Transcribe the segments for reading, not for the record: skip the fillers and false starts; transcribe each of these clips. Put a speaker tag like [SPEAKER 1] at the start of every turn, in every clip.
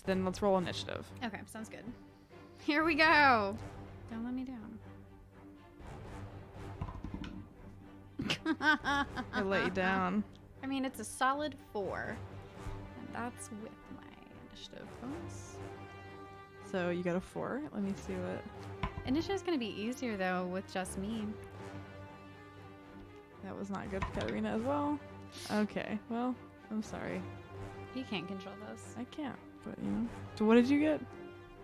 [SPEAKER 1] then let's roll initiative.
[SPEAKER 2] Okay, sounds good. Here we go. Don't let me down.
[SPEAKER 1] I let you down.
[SPEAKER 2] I mean, it's a solid 4. And that's with my initiative bonus.
[SPEAKER 1] So you got a 4. Let me see what...
[SPEAKER 2] Initiative's going to be easier, though, with just me.
[SPEAKER 1] That was not good for Katarina as well. Okay, well, I'm sorry.
[SPEAKER 2] You can't control this.
[SPEAKER 1] I can't, but you know. So what did you get?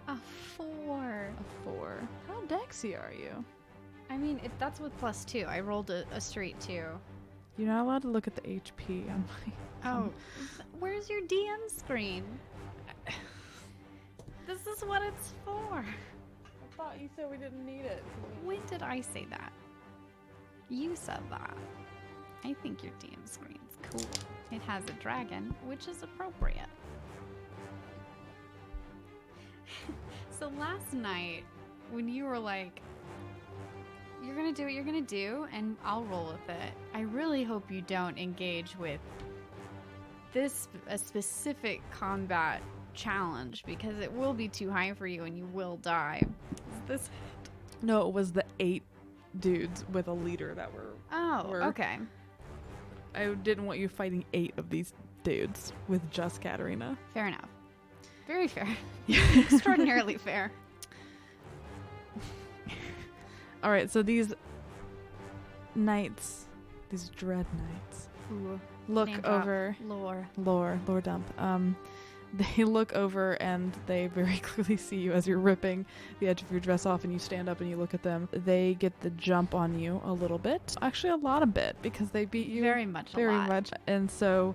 [SPEAKER 2] A 4.
[SPEAKER 1] A 4. How dexy are you?
[SPEAKER 2] I mean, that's with +2. I rolled a straight 2.
[SPEAKER 1] You're not allowed to look at the HP on my...
[SPEAKER 2] Oh. Where's your DM screen? This is what it's for.
[SPEAKER 1] I thought you said we didn't need it.
[SPEAKER 2] When did I say that? You said that. I think your DM screen's cool. It has a dragon, which is appropriate. So last night, when you were like, you're gonna do what you're gonna do, and I'll roll with it, I really hope you don't engage with a specific combat challenge, because it will be too high for you and you will die. Is this it?
[SPEAKER 1] No, it was the 8 dudes with a leader that were...
[SPEAKER 2] Okay.
[SPEAKER 1] I didn't want you fighting 8 of these dudes with just Katarina.
[SPEAKER 2] Fair enough. Very fair. Extraordinarily fair.
[SPEAKER 1] All right, so these knights, these dread knights, look over... Lore dump. They look over and they very clearly see you as you're ripping the edge of your dress off, and you stand up and you look at them. They get the jump on you a little bit. Actually, a lot of bit, because they beat you
[SPEAKER 2] very much.
[SPEAKER 1] And so,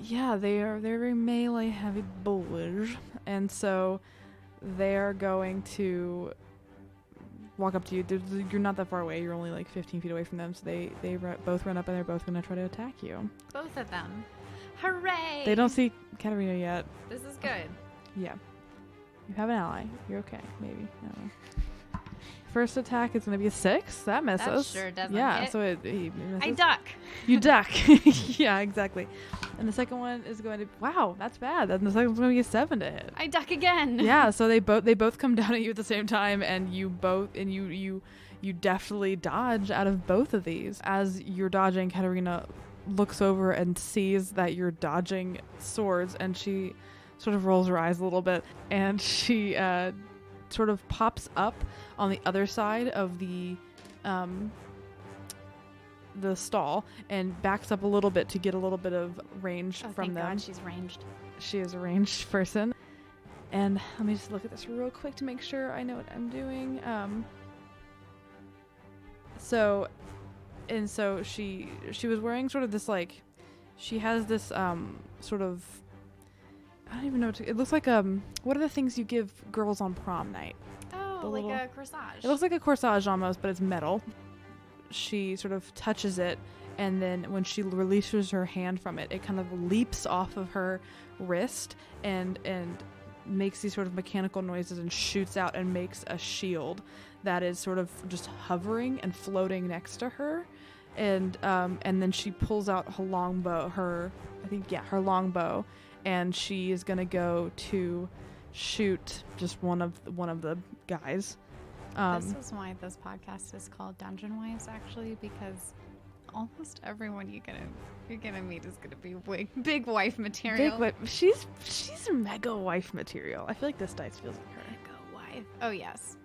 [SPEAKER 1] yeah, they're very melee heavy boys. And so they are going to walk up to you. You're not that far away. You're only like 15 feet away from them. So they both run up and they're both going to try to attack you.
[SPEAKER 2] Both of them. Hooray!
[SPEAKER 1] They don't see Katarina yet.
[SPEAKER 2] This is good.
[SPEAKER 1] Yeah. You have an ally. You're okay. Maybe. I don't know. First attack is going to be a 6. That misses.
[SPEAKER 2] That sure doesn't
[SPEAKER 1] Yeah,
[SPEAKER 2] hit.
[SPEAKER 1] so he misses.
[SPEAKER 2] I duck.
[SPEAKER 1] You duck. Yeah, exactly. And the second one is going to... Wow, that's bad. And the second one's going to be a 7 to hit.
[SPEAKER 2] I duck again.
[SPEAKER 1] Yeah, so they both come down at you at the same time, and you definitely dodge out of both of these. As you're dodging, Katarina looks over and sees that you're dodging swords, and she sort of rolls her eyes a little bit, and she sort of pops up on the other side of the stall and backs up a little bit to get a little bit of range from them.
[SPEAKER 2] God, she's ranged.
[SPEAKER 1] She is a ranged person. And let me just look at this real quick to make sure I know what I'm doing. So she was wearing sort of this, like, she has this sort of, I don't even know, it looks like what are the things you give girls on prom night?
[SPEAKER 2] Oh, like a corsage.
[SPEAKER 1] It looks like a corsage almost, but it's metal. She sort of touches it, and then when she releases her hand from it, it kind of leaps off of her wrist and makes these sort of mechanical noises and shoots out and makes a shield that is sort of just hovering and floating next to her. And then she pulls out her longbow, her longbow, and she is gonna go to shoot just one of the guys.
[SPEAKER 2] This is why this podcast is called Dungeon Wives, actually, because almost everyone you're gonna meet is gonna be big wife material.
[SPEAKER 1] Big wife. She's mega wife material. I feel like this dice feels like her.
[SPEAKER 2] Mega wife. Oh yes.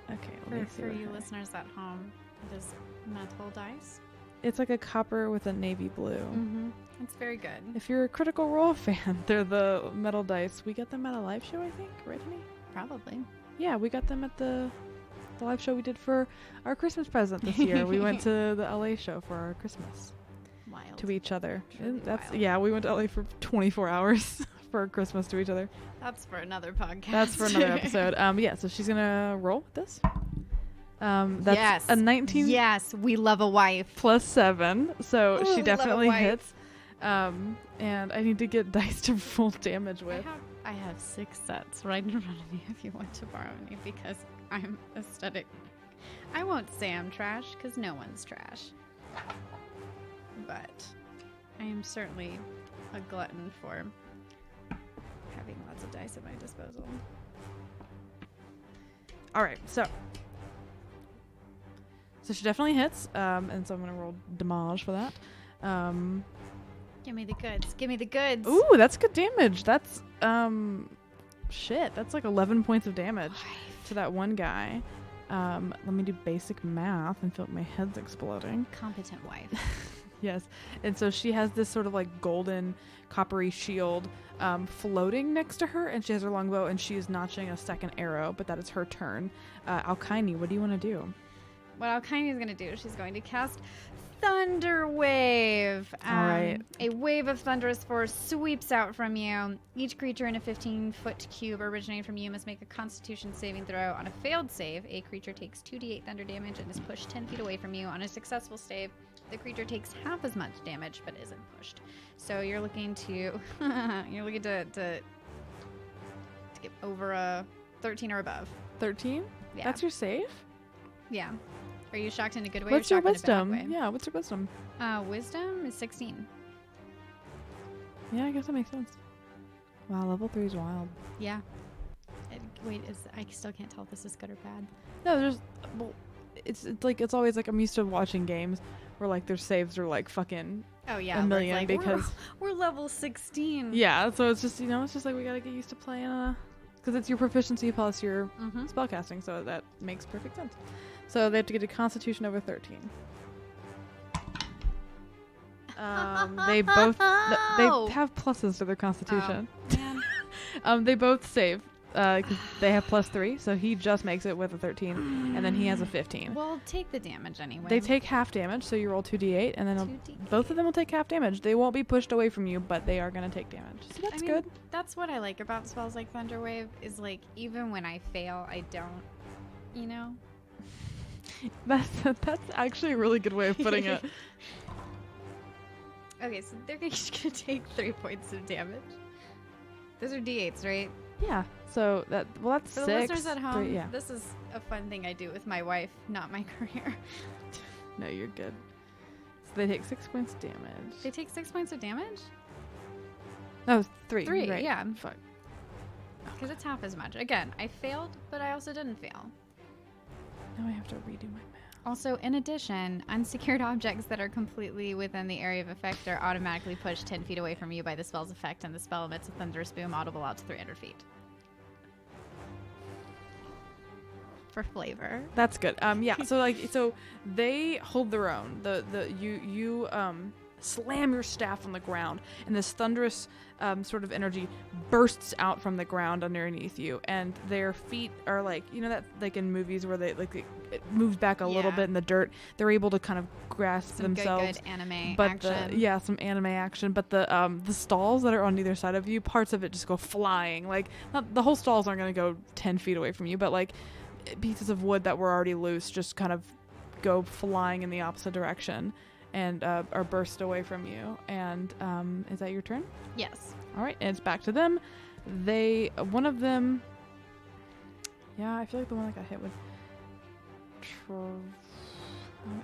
[SPEAKER 1] Okay.
[SPEAKER 2] For you listeners at home, it is metal dice.
[SPEAKER 1] It's like a copper with a navy blue.
[SPEAKER 2] Mm-hmm. It's very good.
[SPEAKER 1] If you're a Critical Role fan, they're the metal dice. We got them at a live show, I think, right, Annie?
[SPEAKER 2] Probably.
[SPEAKER 1] Yeah, we got them at the live show we did for our Christmas present this year. We went to the LA show for our Christmas.
[SPEAKER 2] Wild.
[SPEAKER 1] To each other.
[SPEAKER 2] Truly
[SPEAKER 1] That's
[SPEAKER 2] wild.
[SPEAKER 1] Yeah, we went to LA for 24 hours for Christmas to each other.
[SPEAKER 2] That's for another podcast.
[SPEAKER 1] That's for another episode. Yeah, so she's gonna roll with this. That's
[SPEAKER 2] yes.
[SPEAKER 1] a 19.
[SPEAKER 2] Yes, we love a wife.
[SPEAKER 1] Plus 7, so
[SPEAKER 2] Ooh,
[SPEAKER 1] she definitely
[SPEAKER 2] love a wife.
[SPEAKER 1] hits. And I need to get dice to roll damage with.
[SPEAKER 2] I have 6 sets right in front of me if you want to borrow any, because I'm aesthetic. I won't say I'm trash, because no one's trash. But I am certainly a glutton for having lots lots of dice at my disposal.
[SPEAKER 1] All right, so she definitely hits, and so I'm gonna roll damage for that.
[SPEAKER 2] Give me the goods. Give me the goods.
[SPEAKER 1] Ooh, that's good damage. That's shit. That's like 11 points of damage to that one guy. Let me do basic math and feel like my head's exploding.
[SPEAKER 2] Competent wife.
[SPEAKER 1] Yes, and so she has this sort of like golden coppery shield floating next to her, and she has her longbow, and she is notching a second arrow, but that is her turn. Alkyone, what do you want to do?
[SPEAKER 2] What Alkyone is going to do, she's going to cast Thunder Wave.
[SPEAKER 1] All right.
[SPEAKER 2] A wave of thunderous force sweeps out from you. Each creature in a 15-foot cube originating from you must make a Constitution saving throw. On a failed save, a creature takes 2d8 thunder damage and is pushed 10 feet away from you. On a successful save, the creature takes half as much damage but isn't pushed. So you're looking to to get over a 13 or above.
[SPEAKER 1] 13?
[SPEAKER 2] Yeah.
[SPEAKER 1] That's your save?
[SPEAKER 2] Yeah. Are you shocked in a good way
[SPEAKER 1] What's
[SPEAKER 2] or
[SPEAKER 1] your
[SPEAKER 2] shocked
[SPEAKER 1] wisdom?
[SPEAKER 2] in a bad way?
[SPEAKER 1] Yeah, what's your wisdom?
[SPEAKER 2] Wisdom is 16.
[SPEAKER 1] Yeah, I guess that makes sense. Wow, level 3 is wild.
[SPEAKER 2] Yeah. Wait, I still can't tell if this is good or bad.
[SPEAKER 1] No, it's always like I'm used to watching games where like their saves are like fucking
[SPEAKER 2] Oh yeah,
[SPEAKER 1] a million
[SPEAKER 2] like,
[SPEAKER 1] because
[SPEAKER 2] we're level 16.
[SPEAKER 1] yeah, so it's just it's just like we gotta get used to playing because it's your proficiency plus your spellcasting, so that makes perfect sense. So they have to get a Constitution over 13. They both they have pluses to their Constitution.
[SPEAKER 2] Oh, man.
[SPEAKER 1] They both save. 'Cause they have +3, so he just makes it with a 13, and then he has a 15.
[SPEAKER 2] Well, take the damage anyway.
[SPEAKER 1] They take half damage, so you roll 2d8, and then
[SPEAKER 2] 2d8.
[SPEAKER 1] both of them will take half damage. They won't be pushed away from you, but they are going to take damage. So that's good.
[SPEAKER 2] That's what I like about spells like Thunder Wave, is like, even when I fail, I don't, you know?
[SPEAKER 1] That's actually a really good way of putting it.
[SPEAKER 2] Okay, so they're each going to take 3 points of damage. Those are d8s, right?
[SPEAKER 1] Yeah. So that's
[SPEAKER 2] For
[SPEAKER 1] 6.
[SPEAKER 2] the listeners at home,
[SPEAKER 1] 3, yeah.
[SPEAKER 2] this is a fun thing I do with my wife, not my career.
[SPEAKER 1] No, you're good. So they take 6 points of damage.
[SPEAKER 2] They take 6 points of damage?
[SPEAKER 1] No, 3.
[SPEAKER 2] 3,
[SPEAKER 1] right.
[SPEAKER 2] yeah.
[SPEAKER 1] Fuck.
[SPEAKER 2] Because it's half as much. Again, I failed, but I also didn't fail.
[SPEAKER 1] Now I have to redo my math.
[SPEAKER 2] Also, in addition, unsecured objects that are completely within the area of effect are automatically pushed 10 feet away from you by the spell's effect, and the spell emits a thunderous boom audible out to 300 feet. For flavor.
[SPEAKER 1] That's good. Yeah. So they hold their own. You slam your staff on the ground, and this thunderous sort of energy bursts out from the ground underneath you, and their feet are like, you know that like in movies where they like it moves back a little bit in the dirt. They're able to kind of grasp themselves.
[SPEAKER 2] Good anime
[SPEAKER 1] but
[SPEAKER 2] action.
[SPEAKER 1] some anime action. But the stalls that are on either side of you, parts of it just go flying. Like not, the whole stalls aren't going to go 10 feet away from you, but like pieces of wood that were already loose just kind of go flying in the opposite direction and are burst away from you. And is that your turn?
[SPEAKER 2] Yes.
[SPEAKER 1] All right, and it's back to them. One of them, yeah, I feel like the one that got hit with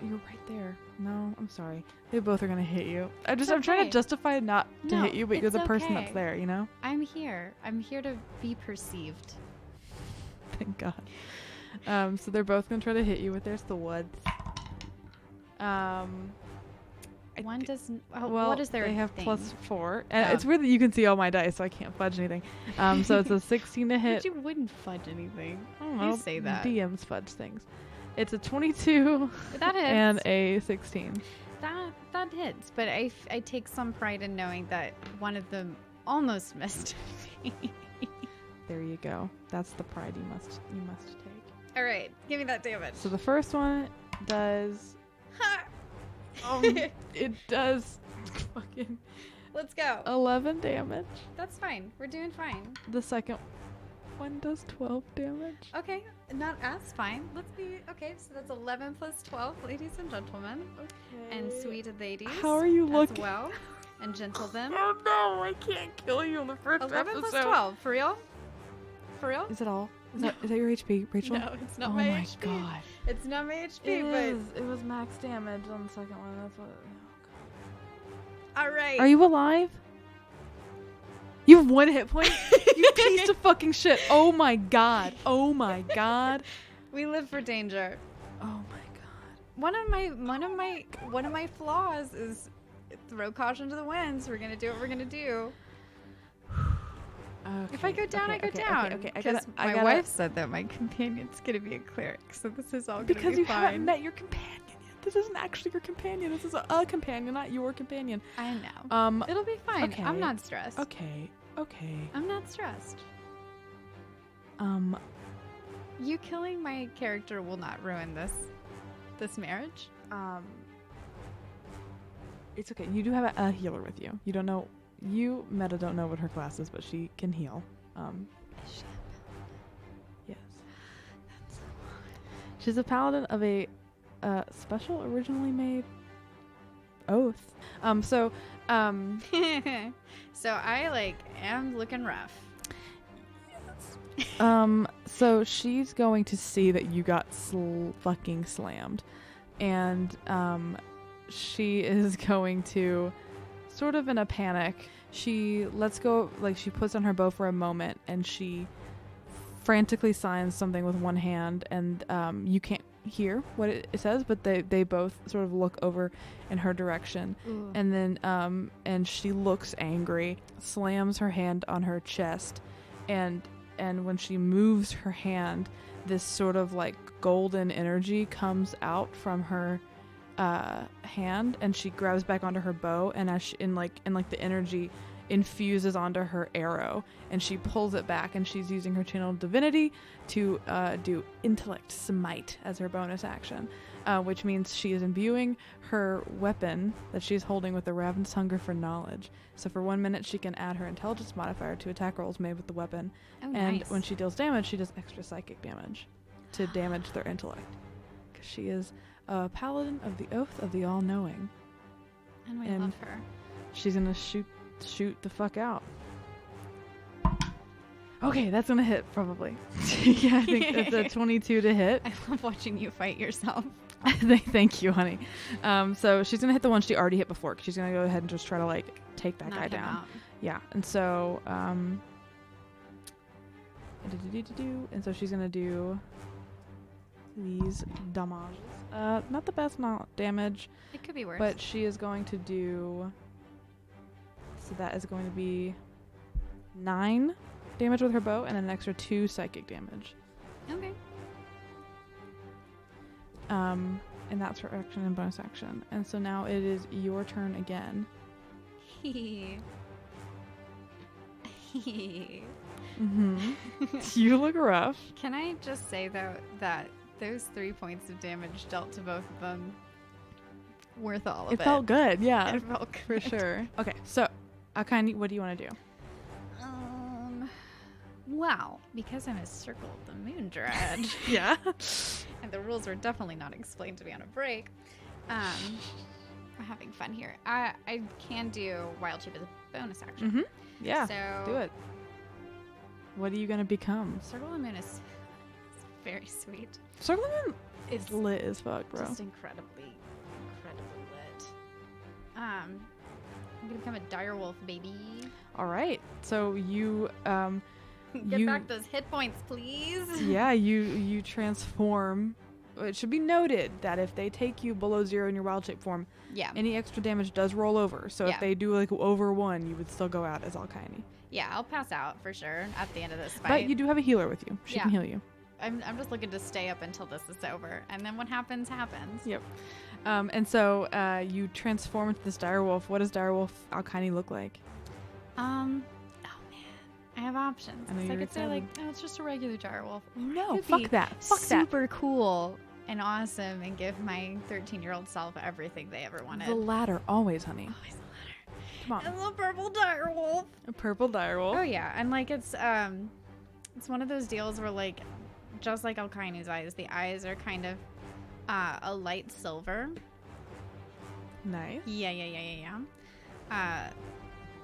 [SPEAKER 1] you're right there. No, I'm sorry. They both are gonna hit you. I'm trying to justify not to hit you, but you're the person that's there, you know?
[SPEAKER 2] I'm here to be perceived.
[SPEAKER 1] Thank God. So they're both gonna try to hit you with the woods.
[SPEAKER 2] One doesn't. Well,
[SPEAKER 1] well,
[SPEAKER 2] what is their
[SPEAKER 1] they have
[SPEAKER 2] thing?
[SPEAKER 1] +4, and it's weird that you can see all my dice, so I can't fudge anything. So it's a 16 to hit.
[SPEAKER 2] But you wouldn't fudge anything.
[SPEAKER 1] I don't know.
[SPEAKER 2] You say that.
[SPEAKER 1] DMs fudge things. It's a 22
[SPEAKER 2] that hits.
[SPEAKER 1] and a 16.
[SPEAKER 2] That hits, but I take some pride in knowing that one of them almost missed me.
[SPEAKER 1] There you go. That's the pride you must take.
[SPEAKER 2] All right, give me that damage.
[SPEAKER 1] So the first one does. It does fucking.
[SPEAKER 2] Let's go.
[SPEAKER 1] 11 damage.
[SPEAKER 2] That's fine. We're doing fine.
[SPEAKER 1] The second one does 12 damage.
[SPEAKER 2] Okay, not as fine. Let's be okay. So that's 11 plus 12, ladies and gentlemen,
[SPEAKER 1] Okay.
[SPEAKER 2] and sweet ladies.
[SPEAKER 1] How are you looking?
[SPEAKER 2] As well, and gentlemen.
[SPEAKER 1] Oh no! I can't kill you in the first
[SPEAKER 2] 11
[SPEAKER 1] episode.
[SPEAKER 2] plus 12. For real? For real?
[SPEAKER 1] Is it all? Is that your HP, Rachel?
[SPEAKER 2] No, it's not
[SPEAKER 1] oh
[SPEAKER 2] my
[SPEAKER 1] my
[SPEAKER 2] HP.
[SPEAKER 1] God.
[SPEAKER 2] It's not my HP,
[SPEAKER 1] It was max damage on the second one. That's what.
[SPEAKER 2] but all right.
[SPEAKER 1] Are you alive? You have 1 hit point. You piece of fucking shit. Oh my god. Oh my god.
[SPEAKER 2] We live for danger.
[SPEAKER 1] Oh my god.
[SPEAKER 2] One of my flaws is throw caution to the winds. We're gonna do what we're gonna do.
[SPEAKER 1] Okay,
[SPEAKER 2] If I go down, I go down.
[SPEAKER 1] Okay.
[SPEAKER 2] My wife said that my companion's gonna be a cleric, so this is all gonna
[SPEAKER 1] because
[SPEAKER 2] be
[SPEAKER 1] you
[SPEAKER 2] fine.
[SPEAKER 1] haven't met your companion yet. This isn't actually your companion. This is a companion, not your companion.
[SPEAKER 2] I know. It'll be fine.
[SPEAKER 1] Okay.
[SPEAKER 2] I'm not stressed.
[SPEAKER 1] Okay.
[SPEAKER 2] I'm not stressed.
[SPEAKER 1] Um,
[SPEAKER 2] You killing my character will not ruin this marriage.
[SPEAKER 1] It's okay. You do have a healer with you. You don't know. You, Meta, don't know what her class is, but she can heal.
[SPEAKER 2] Is she a
[SPEAKER 1] Yes.
[SPEAKER 2] That's so
[SPEAKER 1] She's a paladin of a special, originally made oath. So
[SPEAKER 2] I am looking rough.
[SPEAKER 1] So she's going to see that you got fucking slammed, and she is going to, sort of in a panic, she lets go, she puts on her bow for a moment, and she frantically signs something with one hand, and you can't hear what it says, but they both sort of look over in her direction.
[SPEAKER 2] Ooh.
[SPEAKER 1] And then and she looks angry, slams her hand on her chest, and when she moves her hand, this sort of golden energy comes out from her hand, and she grabs back onto her bow, and as she, the energy infuses onto her arrow, and she pulls it back, and she's using her channeled divinity to do intellect smite as her bonus action, which means she is imbuing her weapon that she's holding with the ravenous hunger for knowledge. So for 1 minute she can add her intelligence modifier to attack rolls made with the weapon.
[SPEAKER 2] Oh,
[SPEAKER 1] And
[SPEAKER 2] nice.
[SPEAKER 1] when she deals damage, she does extra psychic damage to damage their intellect, because she is a paladin of the oath of the all-knowing.
[SPEAKER 2] And we
[SPEAKER 1] and-
[SPEAKER 2] love her.
[SPEAKER 1] She's gonna shoot the fuck out. Okay, that's gonna hit probably. Yeah, I think it's a 22 to hit.
[SPEAKER 2] I love watching you fight yourself.
[SPEAKER 1] Thank you, honey. So she's gonna hit the one she already hit before, 'cause she's gonna go ahead and just try to take that
[SPEAKER 2] Knock
[SPEAKER 1] guy
[SPEAKER 2] him
[SPEAKER 1] down.
[SPEAKER 2] out.
[SPEAKER 1] Yeah, and so and so she's gonna do these damages. Not the best damage,
[SPEAKER 2] It could be worse.
[SPEAKER 1] but she is going to do. So that is going to be 9 damage with her bow, and then an extra 2 psychic damage.
[SPEAKER 2] okay.
[SPEAKER 1] And that's her action and bonus action. And so now it is your turn again. Mm-hmm. You look rough.
[SPEAKER 2] Can I just say though that those 3 points of damage dealt to both of them worth all of it.
[SPEAKER 1] It felt good, yeah,
[SPEAKER 2] It felt good.
[SPEAKER 1] for sure. Okay, so Alkyone, what do you want to do?
[SPEAKER 2] Well, because I'm a Circle of the Moon Dread,
[SPEAKER 1] Yeah.
[SPEAKER 2] and the rules were definitely not explained to me on a break, we're having fun here. I can do Wild Shape as a bonus action.
[SPEAKER 1] Mm-hmm. Yeah.
[SPEAKER 2] So
[SPEAKER 1] Do it. What are you gonna become?
[SPEAKER 2] Circle of the Moon is very sweet.
[SPEAKER 1] Circle of the Moon is lit as fuck, bro.
[SPEAKER 2] Just incredibly lit. I'm gonna become a direwolf, baby.
[SPEAKER 1] All right. So you
[SPEAKER 2] Get back those hit points, please.
[SPEAKER 1] yeah, you transform. It should be noted that if they take you below 0 in your wild shape form,
[SPEAKER 2] Yeah.
[SPEAKER 1] any extra damage does roll over. So
[SPEAKER 2] Yeah.
[SPEAKER 1] if they do over 1, you would still go out as Alkyone.
[SPEAKER 2] Yeah, I'll pass out for sure at the end of this fight.
[SPEAKER 1] But you do have a healer with you. She
[SPEAKER 2] Yeah.
[SPEAKER 1] can heal you.
[SPEAKER 2] I'm just looking to stay up until this is over, and then what happens happens.
[SPEAKER 1] Yep. And so you transform into this direwolf. What does direwolf Alkyone look like?
[SPEAKER 2] Oh man, I have options.
[SPEAKER 1] I know
[SPEAKER 2] So I
[SPEAKER 1] you're
[SPEAKER 2] could say
[SPEAKER 1] excited.
[SPEAKER 2] oh, it's just a regular direwolf.
[SPEAKER 1] No,
[SPEAKER 2] Could be
[SPEAKER 1] fuck that. Fuck that.
[SPEAKER 2] super cool and awesome, and give my 13-year-old self everything they ever wanted.
[SPEAKER 1] The latter, always, honey.
[SPEAKER 2] Always the latter.
[SPEAKER 1] Come on.
[SPEAKER 2] And the purple direwolf.
[SPEAKER 1] A purple direwolf.
[SPEAKER 2] Oh yeah, and it's one of those deals where just like Alkyne's eyes, the eyes are kind of a light silver.
[SPEAKER 1] Nice.
[SPEAKER 2] Yeah.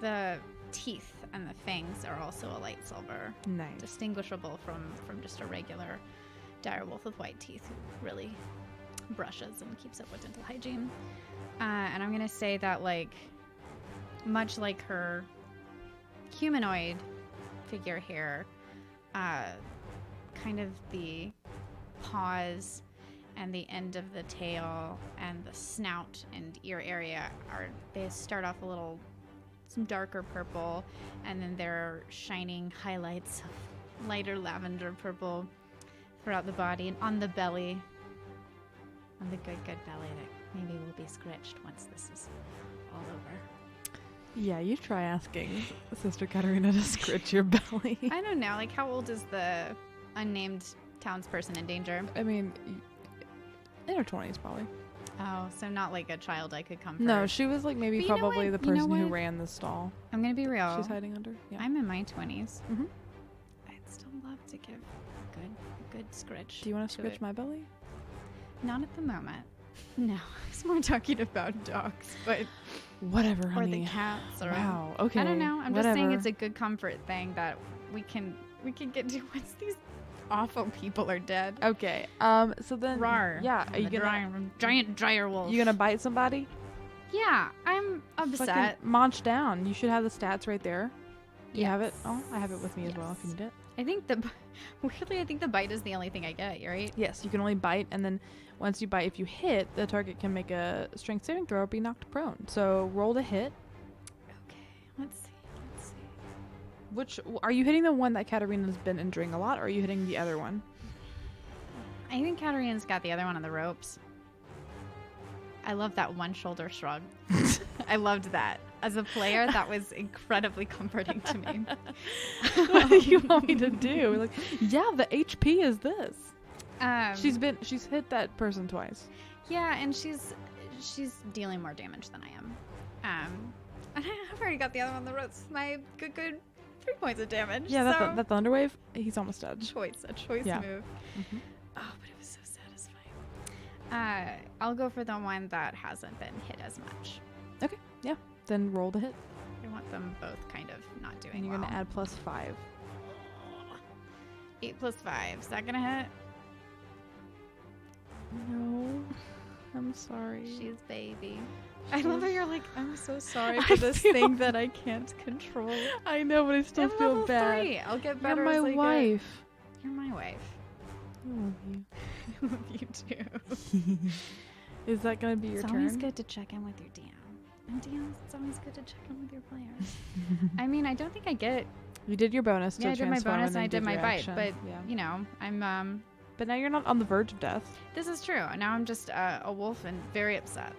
[SPEAKER 2] The teeth and the fangs are also a light silver,
[SPEAKER 1] Nice.
[SPEAKER 2] distinguishable from just a regular direwolf with white teeth who really brushes and keeps up with dental hygiene. And I'm gonna say that much like her humanoid figure here, kind of the paws and the end of the tail and the snout and ear area they start off some darker purple, and then there are shining highlights of lighter lavender purple throughout the body and on the belly, on the good belly that maybe will be scratched once this is all over.
[SPEAKER 1] Yeah, you try asking Sister Katerina to scratch your belly.
[SPEAKER 2] I don't know, like how old is the unnamed townsperson in danger?
[SPEAKER 1] I mean, in her 20s probably.
[SPEAKER 2] Oh, so not like a child I could comfort.
[SPEAKER 1] No, she was like maybe
[SPEAKER 2] But you know
[SPEAKER 1] probably
[SPEAKER 2] what?
[SPEAKER 1] the
[SPEAKER 2] You know
[SPEAKER 1] person who
[SPEAKER 2] what?
[SPEAKER 1] ran the stall.
[SPEAKER 2] I'm gonna be real.
[SPEAKER 1] She's hiding under. Yeah.
[SPEAKER 2] I'm in my 20s.
[SPEAKER 1] Mm-hmm.
[SPEAKER 2] I'd still love to give a good scritch.
[SPEAKER 1] Do you want to
[SPEAKER 2] to
[SPEAKER 1] scratch
[SPEAKER 2] it.
[SPEAKER 1] my belly?
[SPEAKER 2] Not at the moment. No, I was more talking about dogs, but
[SPEAKER 1] Whatever,
[SPEAKER 2] or
[SPEAKER 1] honey.
[SPEAKER 2] the cats, or
[SPEAKER 1] Wow. Okay.
[SPEAKER 2] I don't know. I'm just saying
[SPEAKER 1] whatever.
[SPEAKER 2] it's a good comfort thing that we can get to once these awful people are dead.
[SPEAKER 1] Okay. So then.
[SPEAKER 2] Rawr.
[SPEAKER 1] Yeah. Are you gonna?
[SPEAKER 2] Giant dire wolf?
[SPEAKER 1] You gonna bite somebody?
[SPEAKER 2] Yeah, I'm upset.
[SPEAKER 1] Fucking munch down. You should have the stats right there. Do you have it?
[SPEAKER 2] Yes.
[SPEAKER 1] Oh, I have it with me as well if you
[SPEAKER 2] Yes.
[SPEAKER 1] need it.
[SPEAKER 2] I think I think the bite is the only thing I get. You're right.
[SPEAKER 1] Yes, you can only bite, and then once you bite, if you hit, the target can make a strength saving throw or be knocked prone. So roll to hit.
[SPEAKER 2] Okay, let's see.
[SPEAKER 1] Which are you hitting? The one that Katarina's been injuring a lot, or are you hitting the other one?
[SPEAKER 2] I think Katarina's got the other one on the ropes. I love that one shoulder shrug. I loved that. As a player, that was incredibly comforting to me.
[SPEAKER 1] What do you want me to do? Like, yeah, the HP is this. She's hit that person twice.
[SPEAKER 2] Yeah, and she's dealing more damage than I am. And I've already got the other one on the ropes. My good 3 points of damage.
[SPEAKER 1] Yeah,
[SPEAKER 2] so
[SPEAKER 1] that Thunderwave, he's almost dead.
[SPEAKER 2] a choice
[SPEAKER 1] Yeah.
[SPEAKER 2] move.
[SPEAKER 1] Mm-hmm.
[SPEAKER 2] Oh, but it was so satisfying. I'll go for the one that hasn't been hit as much.
[SPEAKER 1] Okay, yeah. Then roll to hit.
[SPEAKER 2] I want them both kind of not doing
[SPEAKER 1] And you're
[SPEAKER 2] well.
[SPEAKER 1] going to add +5.
[SPEAKER 2] 8 plus 5. Is that gonna hit?
[SPEAKER 1] No. I'm sorry.
[SPEAKER 2] She's baby. I love how you're like, I'm so sorry
[SPEAKER 1] I
[SPEAKER 2] for this
[SPEAKER 1] feel-
[SPEAKER 2] thing that I can't control.
[SPEAKER 1] I know, but I still
[SPEAKER 2] I'm
[SPEAKER 1] feel
[SPEAKER 2] level
[SPEAKER 1] bad.
[SPEAKER 2] 3. I'll get
[SPEAKER 1] You're
[SPEAKER 2] better
[SPEAKER 1] my
[SPEAKER 2] as I get.
[SPEAKER 1] wife.
[SPEAKER 2] You're my wife.
[SPEAKER 1] I love you.
[SPEAKER 2] I love you too.
[SPEAKER 1] Is that going to be your
[SPEAKER 2] It's
[SPEAKER 1] turn?
[SPEAKER 2] always good to check in with your DM. And DMs, it's always good to check in with your players. I mean, I don't think I get...
[SPEAKER 1] You did your bonus to
[SPEAKER 2] Yeah, I did my
[SPEAKER 1] transform
[SPEAKER 2] bonus and
[SPEAKER 1] then
[SPEAKER 2] I did my
[SPEAKER 1] your
[SPEAKER 2] bite,
[SPEAKER 1] action.
[SPEAKER 2] but,
[SPEAKER 1] yeah.
[SPEAKER 2] you know, I'm...
[SPEAKER 1] But now you're not on the verge of death.
[SPEAKER 2] This is true. Now I'm just a wolf and very upset.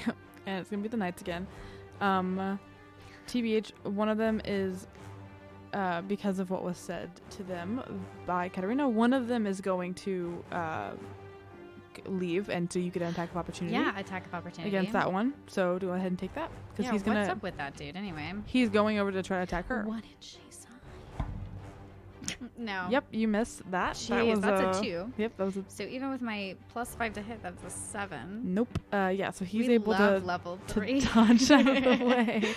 [SPEAKER 1] Yeah, and it's gonna be the knights again. TBH, one of them is because of what was said to them by Katarina. One of them is going to leave, and so you get an attack of opportunity.
[SPEAKER 2] Yeah, attack of opportunity.
[SPEAKER 1] Against that one. So go ahead and take that because
[SPEAKER 2] Yeah,
[SPEAKER 1] he's gonna.
[SPEAKER 2] what's up with that dude anyway?
[SPEAKER 1] He's going over to try to attack her.
[SPEAKER 2] What did she sign? No.
[SPEAKER 1] Yep, you missed that.
[SPEAKER 2] Jeez,
[SPEAKER 1] that was
[SPEAKER 2] that's a 2.
[SPEAKER 1] Yep, that was a.
[SPEAKER 2] So even with my +5 to hit, that's a 7.
[SPEAKER 1] Nope. Yeah, so he's
[SPEAKER 2] We
[SPEAKER 1] able
[SPEAKER 2] love
[SPEAKER 1] to
[SPEAKER 2] level 3.
[SPEAKER 1] dodge out of the way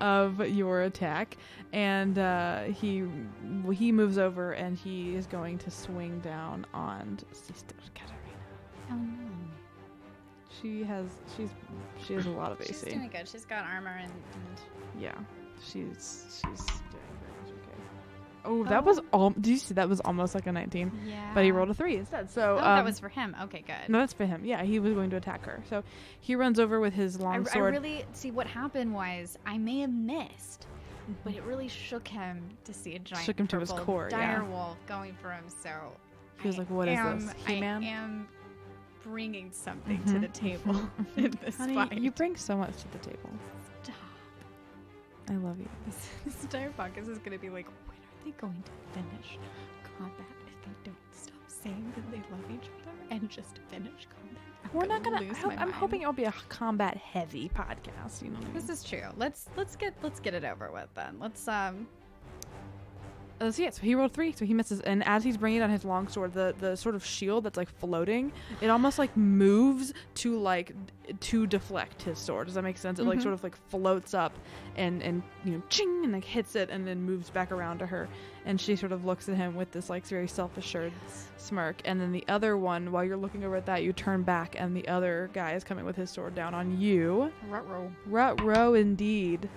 [SPEAKER 1] of your attack, and he moves over and he is going to swing down on Sister Katarina.
[SPEAKER 2] Oh no.
[SPEAKER 1] She has a lot of AC.
[SPEAKER 2] She's doing good. She's got armor and
[SPEAKER 1] Yeah, she's doing very much okay. Oh, that was all. Did you see that was almost like a 19?
[SPEAKER 2] yeah.
[SPEAKER 1] But he rolled a 3 instead. So
[SPEAKER 2] that was for him. Okay, good.
[SPEAKER 1] no, that's for him. Yeah, he was going to attack her. So he runs over with his long
[SPEAKER 2] I
[SPEAKER 1] sword.
[SPEAKER 2] really see what happened was I may have missed, but it really shook him to see a giant
[SPEAKER 1] Shook him to his
[SPEAKER 2] purple
[SPEAKER 1] core, yeah.
[SPEAKER 2] dire wolf going for him. So
[SPEAKER 1] He was like, "What is this, He-Man?"
[SPEAKER 2] I am bringing something to the table in this
[SPEAKER 1] Honey,
[SPEAKER 2] fight.
[SPEAKER 1] you bring so much to the table.
[SPEAKER 2] Stop.
[SPEAKER 1] I love you.
[SPEAKER 2] This entire podcast is going to be like, when are they going to finish combat if they don't stop saying that they love each other and just finish combat?
[SPEAKER 1] We're not gonna.
[SPEAKER 2] lose my
[SPEAKER 1] I'm
[SPEAKER 2] mind.
[SPEAKER 1] hoping it'll be a combat heavy podcast. You know what I mean?
[SPEAKER 2] This is true. Let's get it over with then. Let's
[SPEAKER 1] So yeah, so he rolled 3, so he misses. And as he's bringing down his longsword, the sort of shield that's like floating, it almost like moves to deflect his sword. Does that make sense? It like sort of like floats up and you know, ching, and like hits it and then moves back around to her. And she sort of looks at him with this like very self-assured smirk. And then the other one, while you're looking over at that, you turn back and the other guy is coming with his sword down on you.
[SPEAKER 2] Ruh-roh.
[SPEAKER 1] Ruh-roh indeed.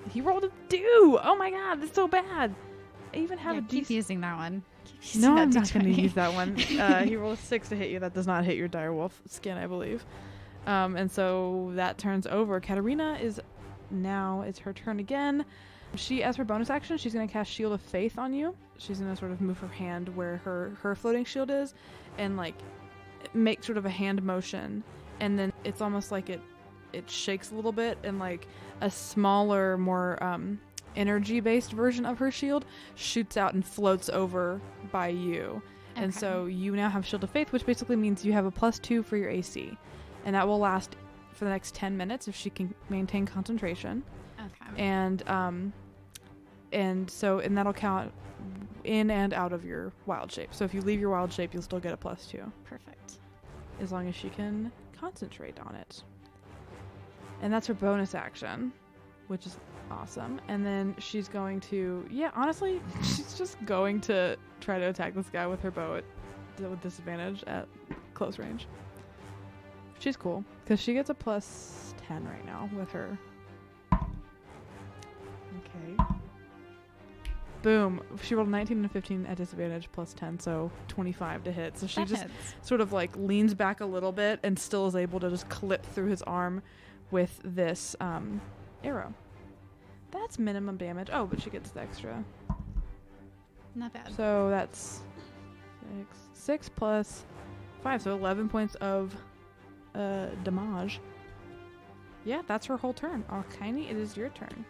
[SPEAKER 1] He rolled a 2. Oh my god, that's so bad. I even have a
[SPEAKER 2] keep using that one.
[SPEAKER 1] No, I'm not going to use that one. He rolled a 6 to hit you. That does not hit your direwolf skin, I believe. And so that turns over. Katarina is now, it's her turn again. She, as her bonus action, she's going to cast Shield of Faith on you. She's going to sort of move her hand where her floating shield is and like make sort of a hand motion. And then it's almost like it shakes a little bit, and like a smaller, more energy-based version of her shield shoots out and floats over by you. Okay. And so you now have Shield of Faith, which basically means you have a +2 for your AC. And that will last for the next 10 minutes if she can maintain concentration. Okay. And that'll count in and out of your wild shape. So if you leave your wild shape, you'll still get a +2.
[SPEAKER 2] Perfect.
[SPEAKER 1] As long as she can concentrate on it. And that's her bonus action, which is awesome. And then she's going to, honestly, she's just going to try to attack this guy with her bow with disadvantage at close range. She's cool, because she gets a +10 right now with her. Okay. Boom. She rolled a 19 and a 15 at disadvantage +10, so 25 to hit. So she just sort of like leans back a little bit and still is able to just clip through his arm with this arrow. That's minimum damage. Oh, but she gets the extra.
[SPEAKER 2] Not bad.
[SPEAKER 1] So that's 6 plus 5, so 11 points of damage. Yeah, that's her whole turn. Alkyone, it is your turn.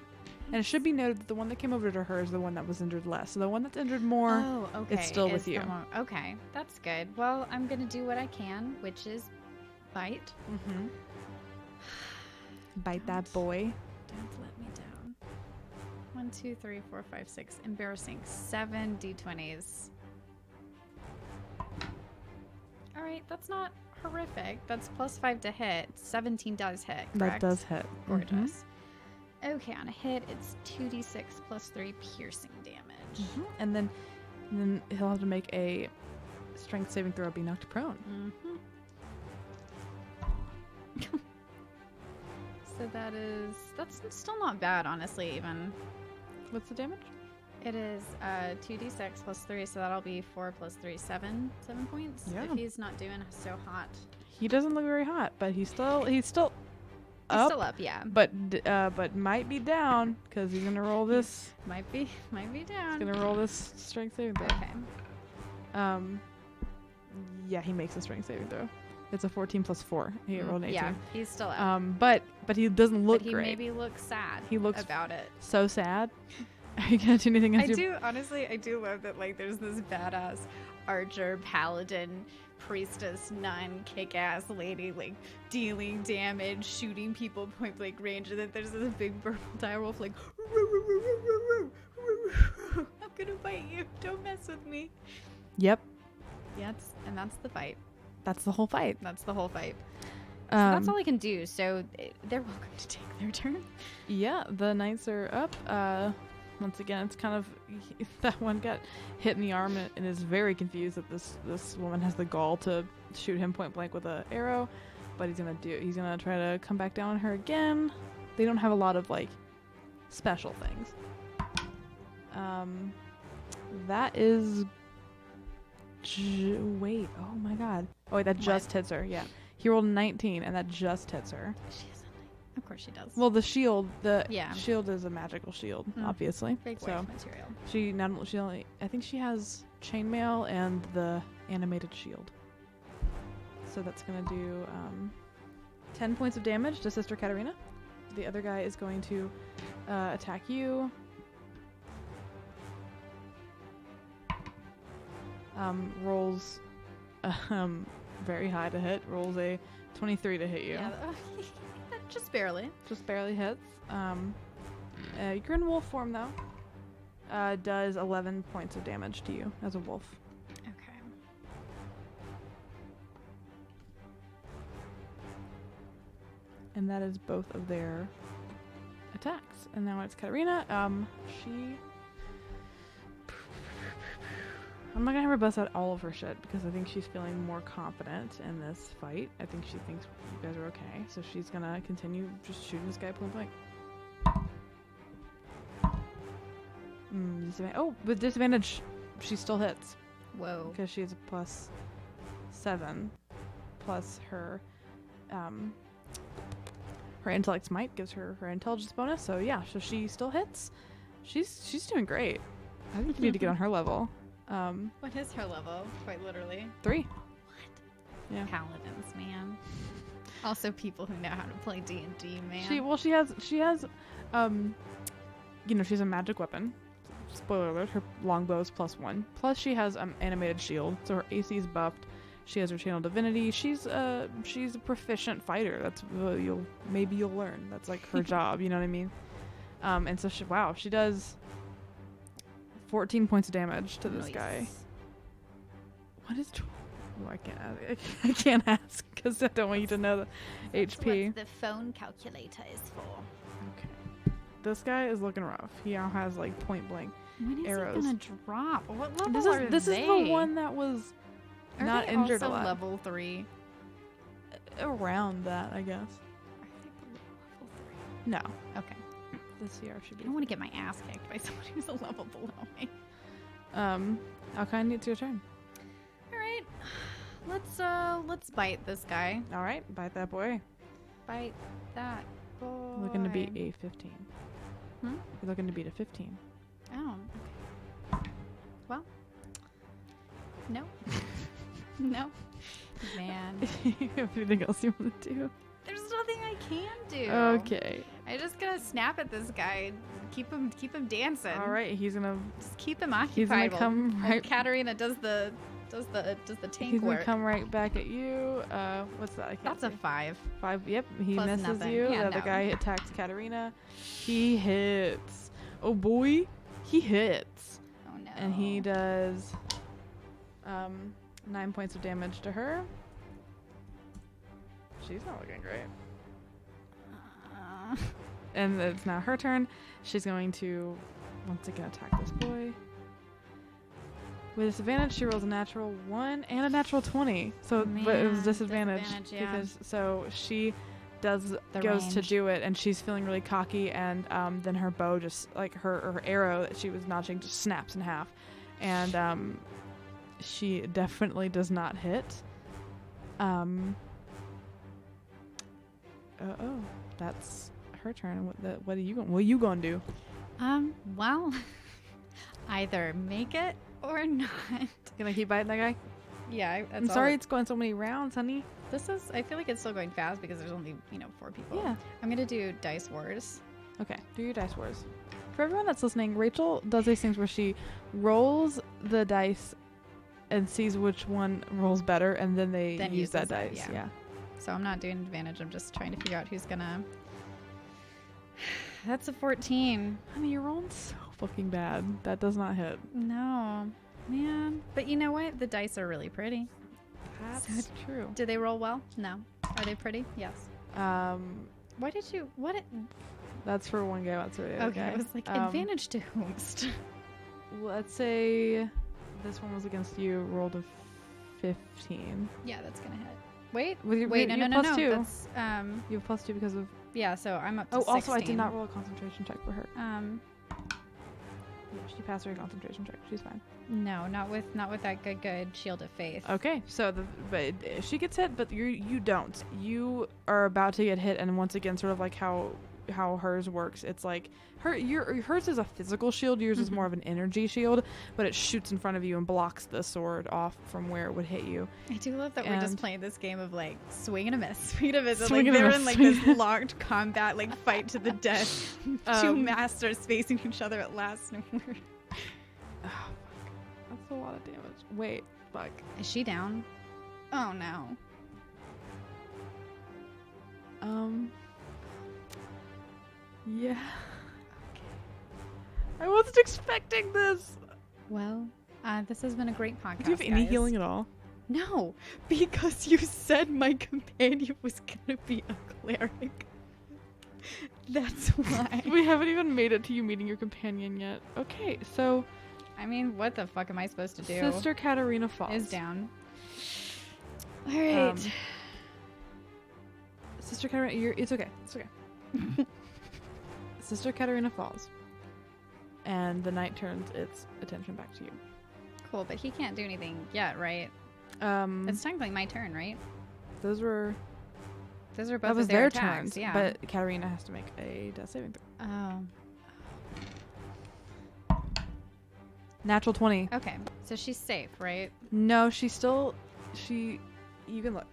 [SPEAKER 1] And it should be noted that the one that came over to her is the one that was injured less. So the one that's injured more, it's still with you.
[SPEAKER 2] Okay, that's good. Well, I'm going to do what I can, which is bite.
[SPEAKER 1] Mm-hmm. Bite that boy.
[SPEAKER 2] Don't let me down. 1, 2, 3, 4, 5, 6. Embarrassing. 7 d20s. All right, that's not horrific. That's +5 to hit. 17 does hit, correct?
[SPEAKER 1] That does hit.
[SPEAKER 2] Gorgeous.
[SPEAKER 1] Mm-hmm.
[SPEAKER 2] Okay, on a hit, it's 2d6 plus 3 piercing damage.
[SPEAKER 1] Mm-hmm. And then he'll have to make a strength saving throw, be knocked prone.
[SPEAKER 2] Mm-hmm. So that's still not bad, honestly, even.
[SPEAKER 1] What's the damage?
[SPEAKER 2] It is 2d6 plus 3, so that'll be 4 plus 3, 7 points. Yeah. If he's not doing so hot.
[SPEAKER 1] He doesn't look very hot, but he's still up.
[SPEAKER 2] He's still up, yeah.
[SPEAKER 1] But might be down because he's gonna roll this.
[SPEAKER 2] Might be down.
[SPEAKER 1] He's gonna roll this strength saving throw.
[SPEAKER 2] Okay.
[SPEAKER 1] Yeah, he makes a strength saving throw. It's a 14 plus 4. He rolled an 18.
[SPEAKER 2] Yeah, he's still up.
[SPEAKER 1] But he doesn't look great.
[SPEAKER 2] But he maybe looks sad.
[SPEAKER 1] He looks
[SPEAKER 2] about it.
[SPEAKER 1] So sad. Are you gonna do anything else?
[SPEAKER 2] I do love that, like, there's this badass archer, paladin, priestess, nun, kick-ass lady, like, dealing damage, shooting people point blank range, and then there's this big purple direwolf, like, I'm gonna bite you. Don't mess with me.
[SPEAKER 1] Yep.
[SPEAKER 2] Yeah, that's the fight.
[SPEAKER 1] That's the whole fight.
[SPEAKER 2] So that's all I can do. So they're welcome to take their turn.
[SPEAKER 1] Yeah, the knights are up. Once again, it's kind of that one got hit in the arm and is very confused that this woman has the gall to shoot him point blank with an arrow, but he's gonna try to come back down on her again. They don't have a lot of like special things. That is. Wait, oh my god. Oh wait, that just hits her. Yeah, he rolled a 19, and that just hits her.
[SPEAKER 2] Of course she does.
[SPEAKER 1] Well, the shield, shield is a magical shield, obviously.
[SPEAKER 2] Big
[SPEAKER 1] so
[SPEAKER 2] material.
[SPEAKER 1] I think she has chainmail and the animated shield. So that's gonna do 10 points of damage to Sister Katarina. The other guy is going to attack you. Rolls very high to hit. Rolls a 23 to hit you.
[SPEAKER 2] Yeah, just barely.
[SPEAKER 1] Just barely hits. You're in wolf form though. Does 11 points of damage to you as a wolf.
[SPEAKER 2] Okay.
[SPEAKER 1] And that is both of their attacks. And now it's Katarina. I'm not gonna have her bust out all of her shit because I think she's feeling more confident in this fight. I think she thinks you guys are okay, so she's gonna continue just shooting this guy point blank. With disadvantage, she still hits.
[SPEAKER 2] Whoa.
[SPEAKER 1] Because she has a +7 plus her her intellect might gives her intelligence bonus. So yeah, so she still hits. She's doing great. I think you need to get on her level.
[SPEAKER 2] What is her level? Quite literally.
[SPEAKER 1] 3.
[SPEAKER 2] What?
[SPEAKER 1] Yeah.
[SPEAKER 2] Paladins, man. Also people who know how to play D&D, man.
[SPEAKER 1] She has she's a magic weapon. Spoiler alert, her longbow is +1. Plus she has animated shield, so her AC is buffed. She has her channel divinity. She's a proficient fighter. That's you'll learn. That's like her job, you know what I mean? And so she does 14 points of damage to this guy. What is I can't ask because I don't want you to know the HP.
[SPEAKER 2] What the phone calculator is for.
[SPEAKER 1] Okay. This guy is looking rough. He now has like point blank arrows.
[SPEAKER 2] When is he gonna drop? What level
[SPEAKER 1] this is the one that was not injured a lot.
[SPEAKER 2] Level 3.
[SPEAKER 1] Around that, I guess.
[SPEAKER 2] Are they below level 3?
[SPEAKER 1] No.
[SPEAKER 2] Okay.
[SPEAKER 1] This CR should be.
[SPEAKER 2] I don't want to get my ass kicked by someone who's a level below me.
[SPEAKER 1] Alkyone, it's your turn.
[SPEAKER 2] All right. Let's bite this guy.
[SPEAKER 1] All right, bite that boy.
[SPEAKER 2] Bite that boy.
[SPEAKER 1] Looking to beat a 15.
[SPEAKER 2] Hmm?
[SPEAKER 1] You're looking to beat a 15.
[SPEAKER 2] Oh. Okay. Well. No. No. Man.
[SPEAKER 1] Anything else you want to do?
[SPEAKER 2] There's nothing I can do.
[SPEAKER 1] Okay.
[SPEAKER 2] I'm just gonna snap at this guy and keep him dancing.
[SPEAKER 1] All right, he's gonna
[SPEAKER 2] just keep him occupied.
[SPEAKER 1] He's gonna come right.
[SPEAKER 2] Katarina does the tank
[SPEAKER 1] He's
[SPEAKER 2] work.
[SPEAKER 1] gonna come right back at you. What's that? I can't
[SPEAKER 2] That's
[SPEAKER 1] see.
[SPEAKER 2] a 5.
[SPEAKER 1] 5. Yep, he
[SPEAKER 2] Plus
[SPEAKER 1] misses
[SPEAKER 2] nothing.
[SPEAKER 1] you.
[SPEAKER 2] Yeah,
[SPEAKER 1] The
[SPEAKER 2] no.
[SPEAKER 1] guy attacks Katarina. He hits. Oh boy, he hits.
[SPEAKER 2] Oh no.
[SPEAKER 1] And he does 9 points of damage to her. She's not looking great. And it's now her turn. She's going to once again attack this boy. With disadvantage, she rolls a natural 1 and a natural 20. So, but it was disadvantage
[SPEAKER 2] yeah.
[SPEAKER 1] because she goes
[SPEAKER 2] range.
[SPEAKER 1] to do it, and she's feeling really cocky, and then her bow just like her arrow that she was notching just snaps in half, and she definitely does not hit. That's her turn. What are you gonna do?
[SPEAKER 2] Well, either make it or not.
[SPEAKER 1] Gonna keep biting that guy?
[SPEAKER 2] Yeah,
[SPEAKER 1] I'm sorry it's going so many rounds, honey.
[SPEAKER 2] I feel like it's still going fast because there's only 4 people.
[SPEAKER 1] Yeah.
[SPEAKER 2] I'm gonna do Dice Wars.
[SPEAKER 1] Okay, do your Dice Wars. For everyone that's listening, Rachel does these things where she rolls the dice and sees which one rolls better, and then they use that dice. Yeah.
[SPEAKER 2] So I'm not doing advantage. I'm just trying to figure out who's gonna. That's a 14.
[SPEAKER 1] Honey, you're rolling so fucking bad. That does not hit.
[SPEAKER 2] No, man. But you know what? The dice are really pretty.
[SPEAKER 1] That's true.
[SPEAKER 2] Do they roll well? No. Are they pretty? Yes. Why did you? What?
[SPEAKER 1] That's for one guy. That's for the other
[SPEAKER 2] Okay.
[SPEAKER 1] guy.
[SPEAKER 2] I was like, advantage to whomst?
[SPEAKER 1] Let's say this one was against you. Rolled a 15.
[SPEAKER 2] Yeah, that's gonna hit. Wait.
[SPEAKER 1] No.
[SPEAKER 2] That's,
[SPEAKER 1] you have +2 because of.
[SPEAKER 2] Yeah, so I'm up to
[SPEAKER 1] 16. Also, I
[SPEAKER 2] 16.
[SPEAKER 1] did not roll a concentration check for her.
[SPEAKER 2] Yeah,
[SPEAKER 1] she passed her concentration check. She's fine.
[SPEAKER 2] No, not with that good shield of faith.
[SPEAKER 1] Okay, so but she gets hit, but you don't. You are about to get hit, and once again, sort of like how hers works. It's like hers is a physical shield. Yours is more of an energy shield, but it shoots in front of you and blocks the sword off from where it would hit you.
[SPEAKER 2] I do love that we're just playing this game of like swing and a miss, swing and a miss.
[SPEAKER 1] Swing and
[SPEAKER 2] they're
[SPEAKER 1] a
[SPEAKER 2] in
[SPEAKER 1] miss.
[SPEAKER 2] like this locked combat, like fight to the death. Two masters facing each other at last. And we're...
[SPEAKER 1] Oh, fuck. That's a lot of damage. Wait, fuck.
[SPEAKER 2] Is she down? Oh no.
[SPEAKER 1] Yeah. Okay. I wasn't expecting this.
[SPEAKER 2] Well, this has been a great podcast.
[SPEAKER 1] Do you have any
[SPEAKER 2] guys.
[SPEAKER 1] healing at all?
[SPEAKER 2] No, because you said my companion was gonna be a cleric. That's why.
[SPEAKER 1] We haven't even made it to you meeting your companion yet. Okay, so
[SPEAKER 2] I mean, what the fuck am I supposed to do?
[SPEAKER 1] Sister Katarina falls.
[SPEAKER 2] Is down. All right.
[SPEAKER 1] Sister Katarina, it's okay. It's okay. Sister Katarina falls. and the knight turns its attention back to you.
[SPEAKER 2] Cool, but he can't do anything yet, right? It's technically my turn, right?
[SPEAKER 1] Those were
[SPEAKER 2] both
[SPEAKER 1] that was
[SPEAKER 2] of their
[SPEAKER 1] their
[SPEAKER 2] attacks,
[SPEAKER 1] turns,
[SPEAKER 2] yeah.
[SPEAKER 1] but Katarina has to make a death saving throw.
[SPEAKER 2] Oh.
[SPEAKER 1] Natural 20.
[SPEAKER 2] Okay, so she's safe, right?
[SPEAKER 1] No, you can look.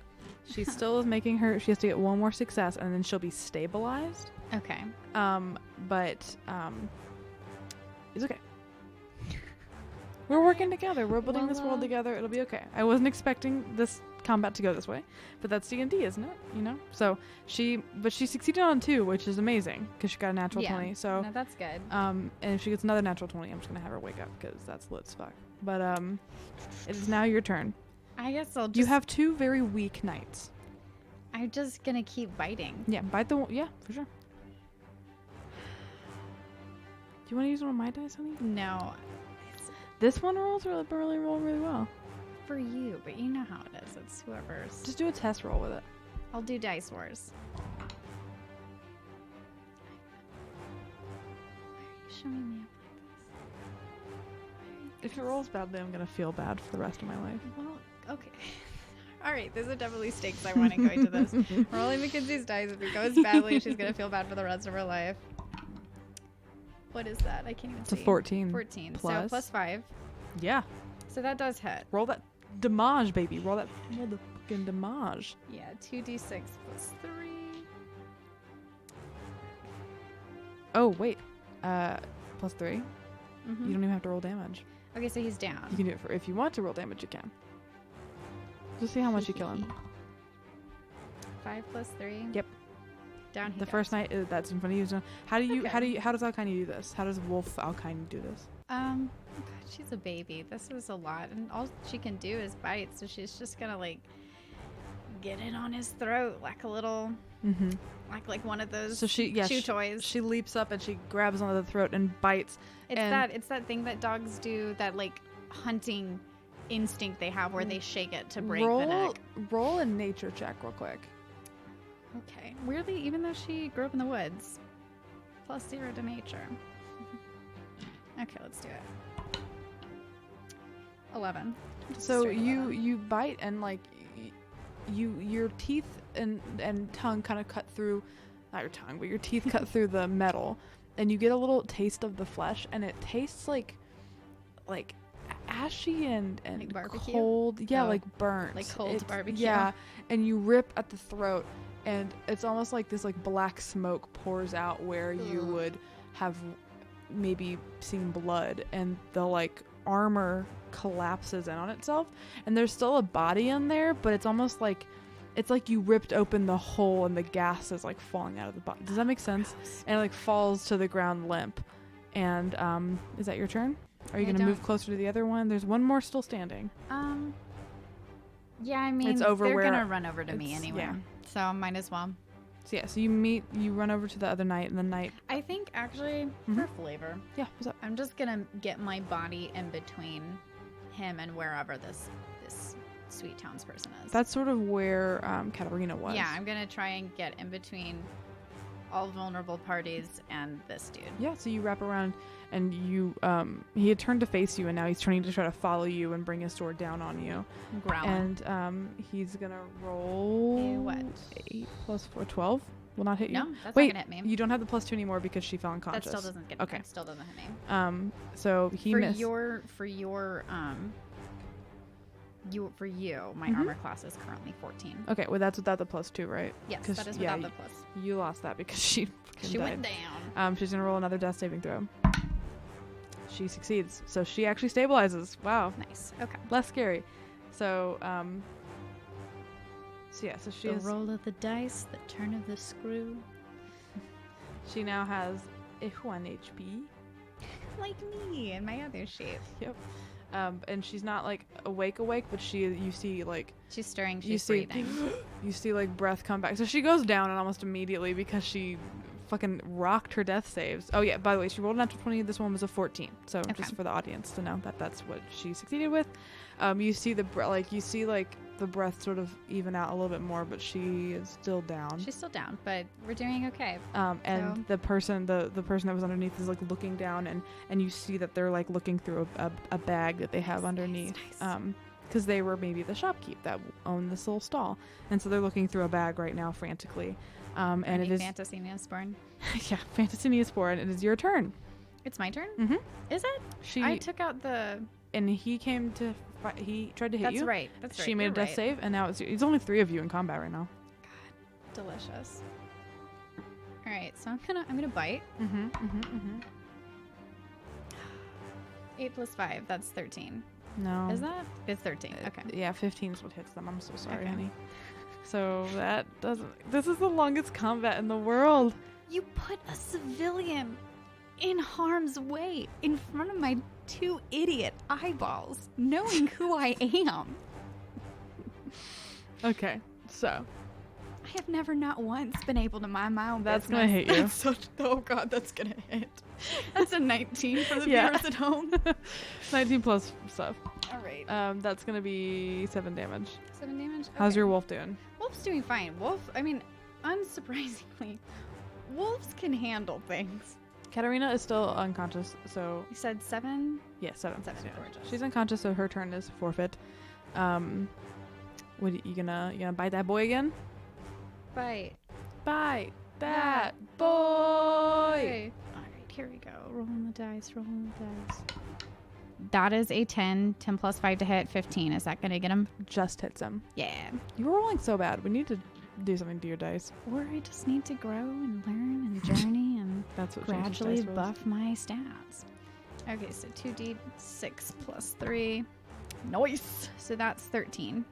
[SPEAKER 1] She still is making her. She has to get one more success, and then she'll be stabilized.
[SPEAKER 2] Okay.
[SPEAKER 1] But it's okay. We're working together. We're building this world together. It'll be okay. I wasn't expecting this combat to go this way, but that's D&D, isn't it? You know. So she succeeded on 2, which is amazing because she got a natural 20. So
[SPEAKER 2] no, that's good.
[SPEAKER 1] and if she gets another natural 20, I'm just gonna have her wake up because that's lit as fuck. But it is now your turn.
[SPEAKER 2] I guess I'll just.
[SPEAKER 1] You have 2 very weak knights.
[SPEAKER 2] I'm just gonna keep biting.
[SPEAKER 1] Yeah, bite the. Yeah, for sure. Do you want to use one of my dice, honey?
[SPEAKER 2] No.
[SPEAKER 1] This one rolls really well.
[SPEAKER 2] For you, but you know how it is. It's whoever's.
[SPEAKER 1] Just do a test roll with it.
[SPEAKER 2] I'll do Dice Wars. Why are you showing me up like this?
[SPEAKER 1] If it rolls badly, I'm gonna feel bad for the rest of my life.
[SPEAKER 2] Well, okay. All right, these are definitely stakes I want to go into this. Rolling Mackenzie's dice. If it goes badly, she's gonna feel bad for the rest of her life. What is that? I can't even see.
[SPEAKER 1] It's a 14.
[SPEAKER 2] 14.
[SPEAKER 1] Plus.
[SPEAKER 2] So plus 5.
[SPEAKER 1] Yeah.
[SPEAKER 2] So that does hit.
[SPEAKER 1] Roll that damage, baby. Roll the fucking damage.
[SPEAKER 2] Yeah, 2d6 plus 3.
[SPEAKER 1] Oh wait. Plus 3.
[SPEAKER 2] Mm-hmm.
[SPEAKER 1] You don't even have to roll damage.
[SPEAKER 2] Okay, so he's down.
[SPEAKER 1] You can do it if you want to roll damage. You can. Just see how much you kill him.
[SPEAKER 2] 5 plus 3.
[SPEAKER 1] Yep.
[SPEAKER 2] Down he
[SPEAKER 1] The
[SPEAKER 2] goes.
[SPEAKER 1] first night that's in front of you. So how does Alkyone do this? How does Wolf Alkyone do this?
[SPEAKER 2] God, she's a baby. This is a lot, and all she can do is bite. So she's just gonna like get it on his throat like a little, like one of those chew toys.
[SPEAKER 1] She leaps up and she grabs onto the throat and bites.
[SPEAKER 2] It's that thing that dogs do, that like hunting instinct they have where they shake it to break the neck.
[SPEAKER 1] Roll a nature check real quick.
[SPEAKER 2] Okay. Weirdly, even though she grew up in the woods, +0 to nature. Okay, let's do it. 11.
[SPEAKER 1] So you
[SPEAKER 2] 11.
[SPEAKER 1] bite and like your teeth and tongue kind of cut through, not your tongue, but your teeth cut through the metal, and you get a little taste of the flesh, and it tastes like ashy and
[SPEAKER 2] like barbecue?
[SPEAKER 1] cold. Yeah,
[SPEAKER 2] Oh,
[SPEAKER 1] like burnt.
[SPEAKER 2] like cold barbecue.
[SPEAKER 1] Yeah, and you rip at the throat, and it's almost like this like black smoke pours out where you would have maybe seen blood, and the like armor collapses in on itself, and there's still a body in there, but it's almost like you ripped open the hole and the gas is like falling out of the body. Does that make sense?
[SPEAKER 2] Gross.
[SPEAKER 1] And it like falls to the ground limp. And is that your turn? Are you gonna move closer to the other one? There's one more still standing.
[SPEAKER 2] Yeah, I mean,
[SPEAKER 1] It's over
[SPEAKER 2] they're
[SPEAKER 1] where
[SPEAKER 2] gonna run over to me anyway,
[SPEAKER 1] yeah.
[SPEAKER 2] so might as well.
[SPEAKER 1] So yeah, so you run over to the other knight, and the knight.
[SPEAKER 2] I think actually, for flavor,
[SPEAKER 1] Yeah, what's up?
[SPEAKER 2] I'm just gonna get my body in between him and wherever this sweet townsperson is.
[SPEAKER 1] That's sort of where Katarina was.
[SPEAKER 2] Yeah, I'm gonna try and get in between all vulnerable parties and this dude.
[SPEAKER 1] Yeah, so you wrap around, and you he had turned to face you, and now he's turning to try to follow you and bring his sword down on you.
[SPEAKER 2] I'm growling.
[SPEAKER 1] And he's gonna roll
[SPEAKER 2] A what?
[SPEAKER 1] 8 plus 4, 12. Will not hit you.
[SPEAKER 2] No, that's
[SPEAKER 1] Wait,
[SPEAKER 2] not gonna hit me.
[SPEAKER 1] you don't have the +2 anymore because she fell unconscious.
[SPEAKER 2] That still doesn't get.
[SPEAKER 1] Okay.
[SPEAKER 2] That still doesn't hit me.
[SPEAKER 1] So he missed.
[SPEAKER 2] For you, my armor class is currently 14.
[SPEAKER 1] Okay, well that's without the +2, right?
[SPEAKER 2] Yes,
[SPEAKER 1] 'Cause,
[SPEAKER 2] that is
[SPEAKER 1] yeah,
[SPEAKER 2] without the plus.
[SPEAKER 1] You lost that because she
[SPEAKER 2] She
[SPEAKER 1] died.
[SPEAKER 2] went down.
[SPEAKER 1] She's gonna roll another death saving throw. She succeeds, so she actually stabilizes. Wow,
[SPEAKER 2] Nice. Okay.
[SPEAKER 1] less scary. So so she
[SPEAKER 2] The
[SPEAKER 1] has,
[SPEAKER 2] roll of the dice, the turn of the screw.
[SPEAKER 1] she now has a 1 HP.
[SPEAKER 2] Like me in my other shape.
[SPEAKER 1] Yep. And she's not like awake, but you see like
[SPEAKER 2] She's stirring.
[SPEAKER 1] you
[SPEAKER 2] She's
[SPEAKER 1] see
[SPEAKER 2] breathing.
[SPEAKER 1] you see like breath come back. So she goes down and almost immediately because she fucking rocked her death saves. Oh yeah, by the way, she rolled a natural 20. This one was a 14. So
[SPEAKER 2] Okay.
[SPEAKER 1] just for the audience to know that that's what she succeeded with. You see the breath sort of even out a little bit more, but she is still down.
[SPEAKER 2] She's still down, but we're doing okay.
[SPEAKER 1] And the person that was underneath is like looking down, and you see that they're like looking through a bag that they have underneath.
[SPEAKER 2] Nice.
[SPEAKER 1] Because they were maybe the shopkeep that owned this little stall, and so they're looking through a bag right now frantically. And it is
[SPEAKER 2] Fantasy Neosporin.
[SPEAKER 1] yeah, Fantasy Neosporin. It is your turn.
[SPEAKER 2] It's my turn.
[SPEAKER 1] Mm-hmm.
[SPEAKER 2] Is it? I took out the.
[SPEAKER 1] And he came to. He tried to hit you.
[SPEAKER 2] That's right. That's right.
[SPEAKER 1] She made a death save, and now it's only 3 of you in combat right now.
[SPEAKER 2] God, delicious. All right, so I'm gonna bite. 8 plus 5. That's 13.
[SPEAKER 1] No.
[SPEAKER 2] Is that? It's 13. Okay.
[SPEAKER 1] Yeah, 15 is what hits them. I'm so sorry,
[SPEAKER 2] Okay.
[SPEAKER 1] honey. So that doesn't. This is the longest combat in the world.
[SPEAKER 2] You put a civilian in harm's way in front of my 2 idiot eyeballs, knowing who I am.
[SPEAKER 1] Okay, so
[SPEAKER 2] I have never not once been able to mind my own
[SPEAKER 1] that's
[SPEAKER 2] business.
[SPEAKER 1] gonna hit you.
[SPEAKER 2] That's such, oh god, that's gonna hit. That's a 19 for the
[SPEAKER 1] Yeah.
[SPEAKER 2] viewers at home.
[SPEAKER 1] 19 plus stuff.
[SPEAKER 2] All right.
[SPEAKER 1] That's gonna be 7 damage.
[SPEAKER 2] 7 damage?
[SPEAKER 1] How's
[SPEAKER 2] Okay.
[SPEAKER 1] your wolf doing?
[SPEAKER 2] Wolf's doing fine. Wolf, I mean, unsurprisingly, wolves can handle things.
[SPEAKER 1] Katarina is still unconscious, so
[SPEAKER 2] You said 7?
[SPEAKER 1] yeah, 7.
[SPEAKER 2] 7,
[SPEAKER 1] Yeah.
[SPEAKER 2] gorgeous.
[SPEAKER 1] She's unconscious, so her turn is forfeit. What you gonna bite that boy again?
[SPEAKER 2] Bite.
[SPEAKER 1] Bite that
[SPEAKER 2] That
[SPEAKER 1] boy.
[SPEAKER 2] Alright, here we go. Rolling the dice. That is a 10. 10 plus 5 to hit. 15. Is that going to get him?
[SPEAKER 1] Just hits him.
[SPEAKER 2] Yeah.
[SPEAKER 1] You were rolling so bad. We need to do something to your dice.
[SPEAKER 2] Or I just need to grow and learn and journey and
[SPEAKER 1] That's what
[SPEAKER 2] gradually
[SPEAKER 1] changes dice rolls.
[SPEAKER 2] buff my stats. Okay, so 2d6 plus 3. Nice. So that's 13.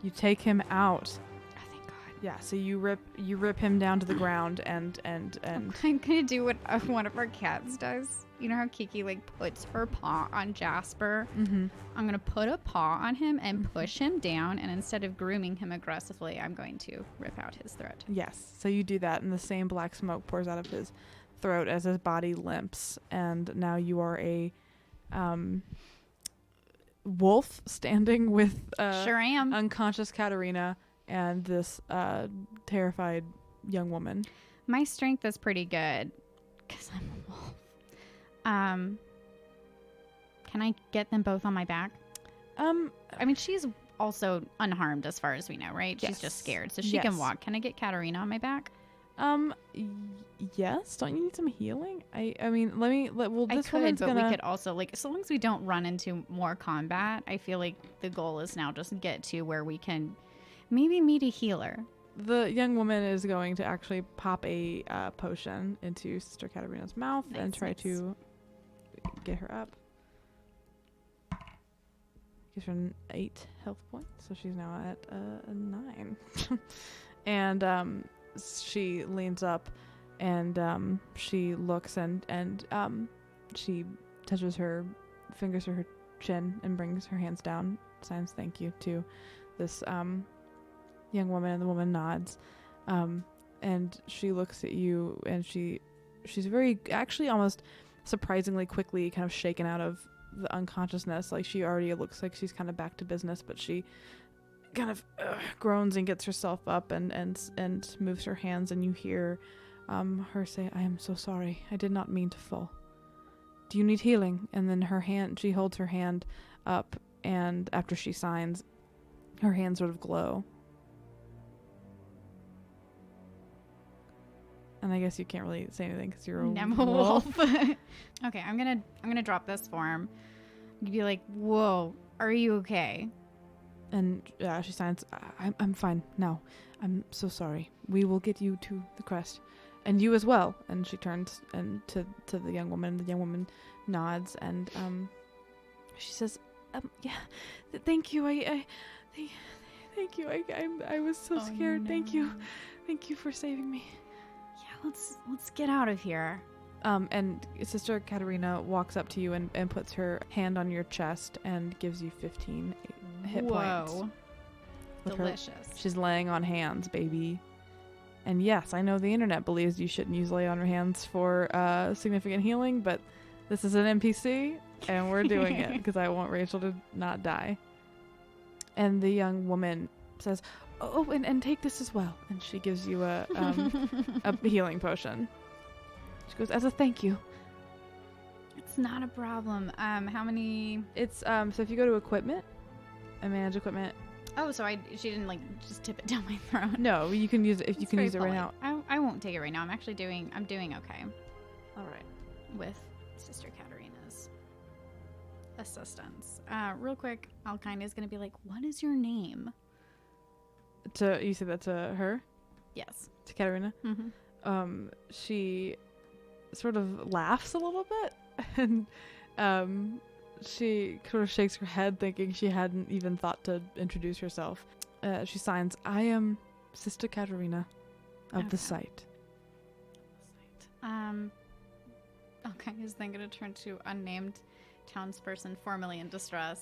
[SPEAKER 1] You take him out.
[SPEAKER 2] Oh, thank God.
[SPEAKER 1] Yeah, so you rip him down to the ground and
[SPEAKER 2] I'm gonna do what one of our cats does. You know how Kiki like puts her paw on Jasper?
[SPEAKER 1] mm-hmm.
[SPEAKER 2] I'm gonna put a paw on him and push him down, and instead of grooming him aggressively, I'm going to rip out his throat.
[SPEAKER 1] Yes, so you do that, and the same black smoke pours out of his throat as his body limps, and now you are a wolf standing with
[SPEAKER 2] Sure am.
[SPEAKER 1] unconscious Katarina and this terrified young woman.
[SPEAKER 2] My strength is pretty good because I'm a wolf. Can I get them both on my back? I mean, she's also unharmed as far as we know, right? She's
[SPEAKER 1] Yes.
[SPEAKER 2] just scared, so she can walk. Can I get Katarina on my back?
[SPEAKER 1] Yes. Don't you need some healing? I mean, well,
[SPEAKER 2] I
[SPEAKER 1] this
[SPEAKER 2] could,
[SPEAKER 1] woman's
[SPEAKER 2] but
[SPEAKER 1] gonna.
[SPEAKER 2] we could also, like, so long as we don't run into more combat, I feel like the goal is now just get to where we can maybe meet a healer.
[SPEAKER 1] The young woman is going to actually pop a potion into Sister Katarina's mouth and
[SPEAKER 2] Nice,
[SPEAKER 1] try
[SPEAKER 2] nice.
[SPEAKER 1] to get her up. Gives her 8 health points, so she's now at a 9. And she leans up and she looks and she touches her fingers to her chin and brings her hands down, signs thank you to this young woman, and the woman nods, and she looks at you, and she's very, actually almost surprisingly quickly kind of shaken out of the unconsciousness. Like, she already looks like she's kind of back to business, but she kind of groans and gets herself up and moves her hands, and you hear her say, "I am so sorry. I did not mean to fall. Do you need healing?" And then she holds her hand up, and after she signs, her hands sort of glow. And I guess you can't really say anything because you're a wolf.
[SPEAKER 2] Okay, I'm gonna drop this form. You'd be like, "Whoa, are you okay?"
[SPEAKER 1] And she signs, I'm fine now. I'm so sorry. We will get you to the crest. And you as well." And she turns and to the young woman. The young woman nods, and she says, "Yeah, thank you. Thank you. I was so scared.
[SPEAKER 2] No.
[SPEAKER 1] Thank you for saving me."
[SPEAKER 2] Yeah, let's get out of here.
[SPEAKER 1] And Sister Katarina walks up to you and puts her hand on your chest and gives you 15 hit points.
[SPEAKER 2] Whoa.
[SPEAKER 1] With her-
[SPEAKER 2] Delicious.
[SPEAKER 1] She's laying on hands, baby. And yes, I know the internet believes you shouldn't use lay on your hands for significant healing, but this is an NPC, and we're doing it because I want Rachel to not die. And the young woman says, "Oh, and take this as well." And she gives you a healing potion. She goes, "As a thank you."
[SPEAKER 2] It's not a problem. How many?
[SPEAKER 1] It's so if you go to equipment and manage equipment.
[SPEAKER 2] Oh, so she didn't like just tip it down my throat.
[SPEAKER 1] No, you can use it if you can use it right now.
[SPEAKER 2] I won't take it right now. I'm doing okay.
[SPEAKER 1] All right.
[SPEAKER 2] With Sister Katarina's assistance. Real quick, Alkyone is gonna be like, "What is your name?"
[SPEAKER 1] You said that to her?
[SPEAKER 2] Yes.
[SPEAKER 1] To Katarina?
[SPEAKER 2] Mm-hmm.
[SPEAKER 1] She sort of laughs a little bit, and she sort of shakes her head, thinking she hadn't even thought to introduce herself. She signs, "I am Sister Katarina of the site."
[SPEAKER 2] Okay, is then going to turn to unnamed townsperson formerly in distress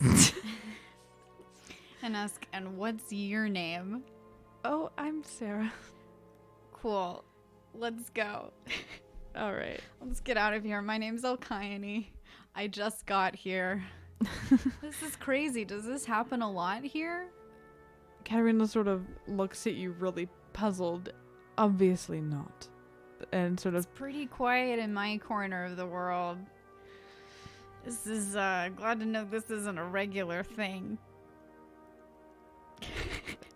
[SPEAKER 2] and ask, "And what's your name?"
[SPEAKER 1] "Oh, I'm Sarah."
[SPEAKER 2] "Cool. Let's go."
[SPEAKER 1] All right.
[SPEAKER 2] Let's get out of here. My name's Alkyone. I just got here. This is crazy. Does this happen a lot here?
[SPEAKER 1] Katarina sort of looks at you really puzzled. "Obviously not." And sort of...
[SPEAKER 2] It's pretty quiet in my corner of the world. This is, glad to know this isn't a regular thing.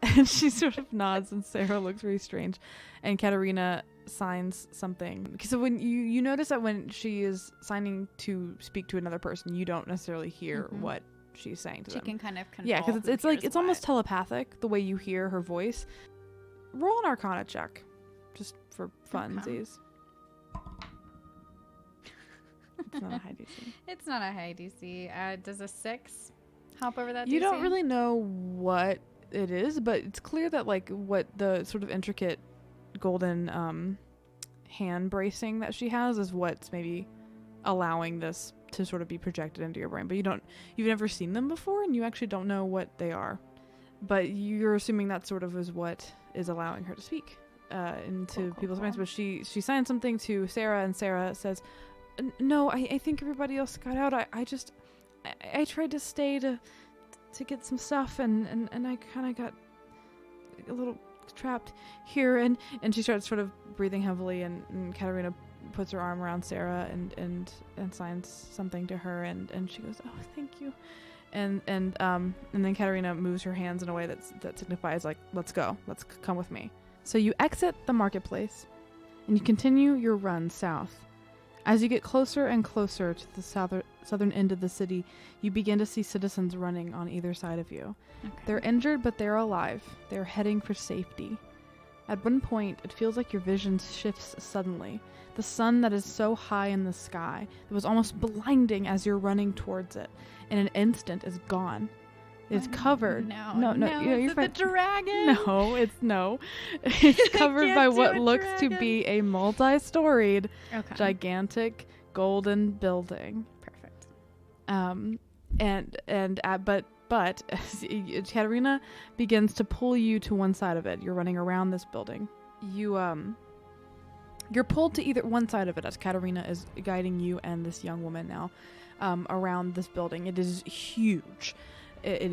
[SPEAKER 1] And she sort of nods, and Sarah looks really strange. And Katarina signs something. So when you notice that when she is signing to speak to another person, you don't necessarily hear what she's saying to them.
[SPEAKER 2] She can kind of control.
[SPEAKER 1] Yeah, because it's like it's almost telepathic the way you hear her voice. Roll an Arcana check, just for funsies. It's not a high DC.
[SPEAKER 2] It's not a high DC. Does a 6 hop over that DC?
[SPEAKER 1] You don't really know what it is, but it's clear that like what the sort of intricate golden hand bracing that she has is what's maybe allowing this to sort of be projected into your brain. But you've never seen them before, and you actually don't know what they are. But you're assuming that sort of is what is allowing her to speak into people's minds. But she signs something to Sarah, and Sarah says, "No, I think everybody else got out. I tried to stay to get some stuff, and I kind of got a little trapped here." And she starts sort of breathing heavily, and Katarina puts her arm around Sarah and signs something to her, and she goes, "Oh, thank you." And then Katarina moves her hands in a way that signifies like, "Let's go, let's come with me." So you exit the marketplace, and you continue your run south. As you get closer and closer to the southern end of the city, you begin to see citizens running on either side of you.
[SPEAKER 2] Okay.
[SPEAKER 1] They're injured, but they're alive. They're heading for safety. At one point, it feels like your vision shifts suddenly. The sun that is so high in the sky, that was almost blinding as you're running towards it, in an instant is gone. It's covered.
[SPEAKER 2] No,
[SPEAKER 1] you're
[SPEAKER 2] the dragon.
[SPEAKER 1] No, it's covered by what looks
[SPEAKER 2] dragon.
[SPEAKER 1] to be a multi-storied,
[SPEAKER 2] Okay.
[SPEAKER 1] gigantic golden building.
[SPEAKER 2] Perfect.
[SPEAKER 1] But Katarina begins to pull you to one side of it. You're running around this building. You're pulled to either one side of it as Katarina is guiding you and this young woman now around this building. It is huge. It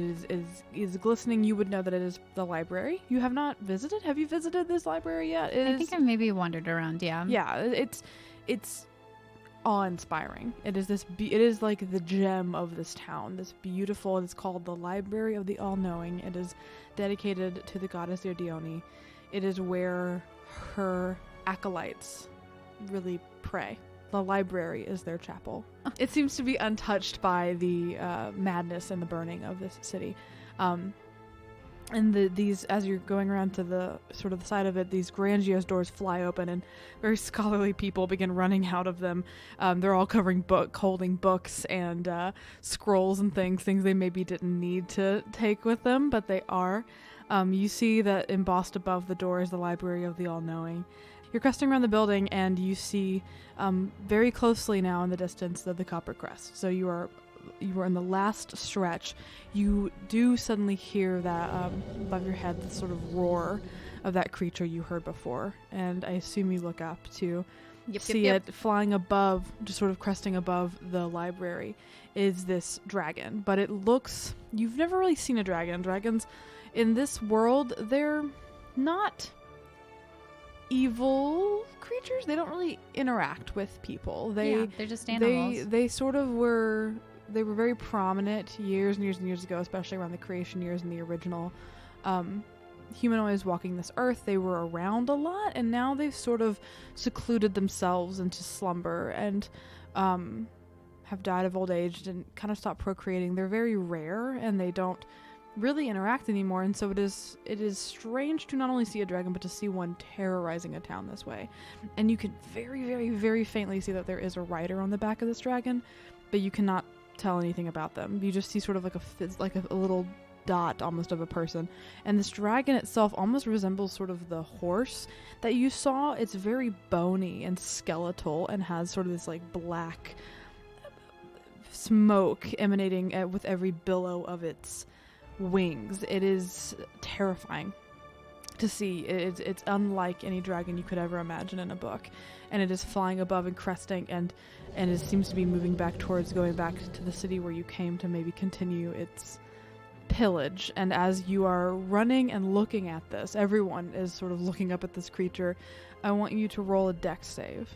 [SPEAKER 1] is glistening. You would know that it is the library. You have not visited? Have you visited this library yet?
[SPEAKER 2] I think I've maybe wandered around, yeah.
[SPEAKER 1] Yeah, it's awe-inspiring. It is like the gem of this town. This beautiful, it's called the Library of the All-Knowing. It is dedicated to the goddess Alkyone. It is where her acolytes really pray. The library is their chapel. It seems to be untouched by the madness and the burning of this city. And these, as you're going around to the sort of the side of it, these grandiose doors fly open, and very scholarly people begin running out of them. They're all holding books and scrolls and things they maybe didn't need to take with them, but they are. You see that embossed above the door is the Library of the All-Knowing. You're cresting around the building, and you see very closely now in the distance the Copper Crest. So you are in the last stretch. You do suddenly hear that above your head, the sort of roar of that creature you heard before. And I assume you look up to see it flying above, just sort of cresting above the library, is this dragon. But it looks, you've never really seen a dragon. Dragons in this world, they're not evil creatures. They don't really interact with people. They're
[SPEAKER 2] just animals.
[SPEAKER 1] They sort of were, they were very prominent years and years and years ago, especially around the creation years in the original humanoids walking this earth. They were around a lot, and now they've sort of secluded themselves into slumber and have died of old age and kind of stopped procreating. They're very rare, and they don't really interact anymore, and so it is strange to not only see a dragon, but to see one terrorizing a town this way. And you can very, very, very faintly see that there is a rider on the back of this dragon, but you cannot tell anything about them. You just see sort of like a little dot almost of a person, and this dragon itself almost resembles sort of the horse that you saw. It's very bony and skeletal and has sort of this like black smoke emanating with every billow of its wings. It is terrifying to see. It's unlike any dragon you could ever imagine in a book, and it is flying above and cresting, and it seems to be moving back towards going back to the city where you came to maybe continue its pillage. And as you are running and looking at this, everyone is sort of looking up at this creature. I want you to roll a dex save.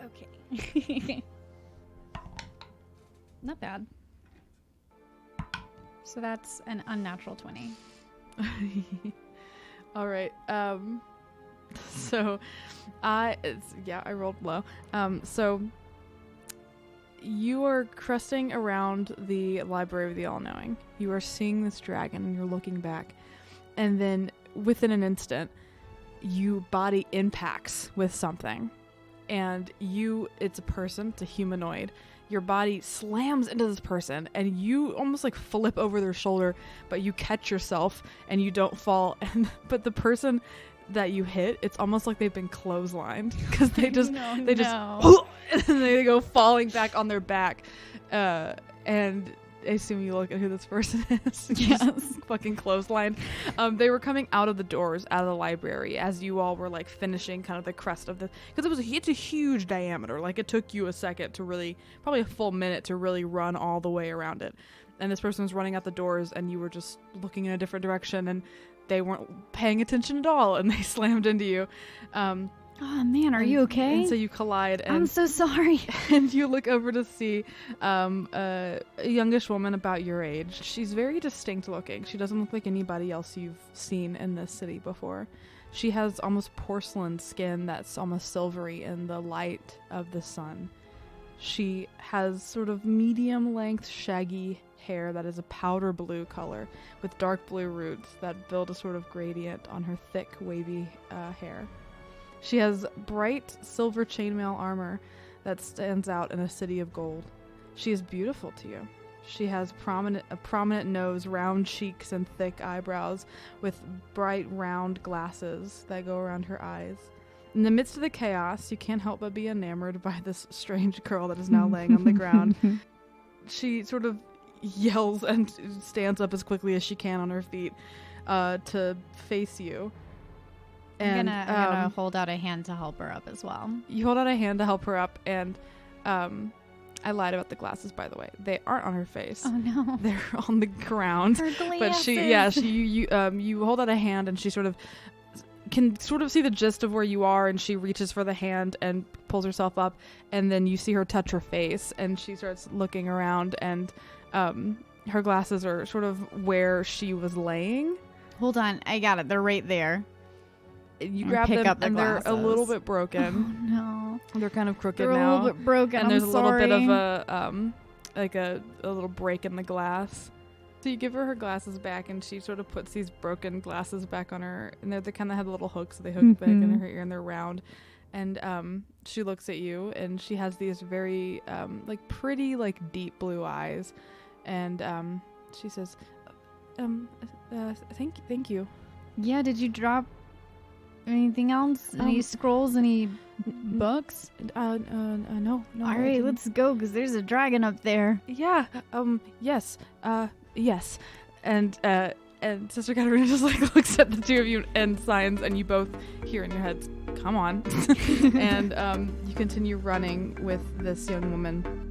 [SPEAKER 2] Okay. Not bad. So that's an unnatural 20.
[SPEAKER 1] All right. So I rolled low. So you are cresting around the Library of the All-Knowing. You are seeing this dragon and you're looking back. And then within an instant, your body impacts with something. And it's a person, it's a humanoid. Your body slams into this person and you almost like flip over their shoulder, but you catch yourself and you don't fall. And the person that you hit, it's almost like they've been clotheslined because they just and they go falling back on their back. And I assume you look at who this person is.
[SPEAKER 2] Yes.
[SPEAKER 1] Fucking clotheslined. They were coming out of the doors, out of the library, as you all were like finishing kind of the crest of the, because it's a huge diameter. Like it took you a second to really, probably a full minute to really run all the way around it. And this person was running out the doors and you were just looking in a different direction and they weren't paying attention at all and they slammed into you.
[SPEAKER 2] Oh man, are you okay?
[SPEAKER 1] And so you collide. And,
[SPEAKER 2] I'm so sorry.
[SPEAKER 1] And you look over to see a youngish woman about your age. She's very distinct looking. She doesn't look like anybody else you've seen in this city before. She has almost porcelain skin that's almost silvery in the light of the sun. She has sort of medium length, shaggy hair that is a powder blue color with dark blue roots that build a sort of gradient on her thick, wavy hair. She has bright silver chainmail armor that stands out in a city of gold. She is beautiful to you. She has a prominent nose, round cheeks, and thick eyebrows with bright round glasses that go around her eyes. In the midst of the chaos, you can't help but be enamored by this strange girl that is now laying on the ground. She sort of yells and stands up as quickly as she can on her feet to face you.
[SPEAKER 2] I'm gonna hold out a hand to help her up as well.
[SPEAKER 1] You hold out a hand to help her up, and I lied about the glasses, by the way. They aren't on her face.
[SPEAKER 2] Oh no,
[SPEAKER 1] they're on the ground.
[SPEAKER 2] Her glasses.
[SPEAKER 1] But you hold out a hand, and she can see the gist of where you are, and she reaches for the hand and pulls herself up, and then you see her touch her face, and she starts looking around, and her glasses are sort of where she was laying.
[SPEAKER 2] Hold on, I got it. They're right there.
[SPEAKER 1] You grab them, and they're a little bit broken.
[SPEAKER 2] Oh no,
[SPEAKER 1] they're kind of crooked
[SPEAKER 2] now.
[SPEAKER 1] They're
[SPEAKER 2] a little bit broken.
[SPEAKER 1] And there's
[SPEAKER 2] a
[SPEAKER 1] little bit of a little break in the glass. So you give her glasses back, and she sort of puts these broken glasses back on her, and they kind of have a little hook, so they hook back in her ear, and they're round. And she looks at you, and she has these very pretty deep blue eyes, and she says, thank you.
[SPEAKER 2] Yeah, did you drop anything else? Any scrolls? Any books?
[SPEAKER 1] No.
[SPEAKER 2] All right, let's go, because there's a dragon up there.
[SPEAKER 1] Yeah. Yes. Yes. And And Sister Katarina just like looks at the two of you and signs, and you both hear in your heads, "Come on." And you continue running with this young woman.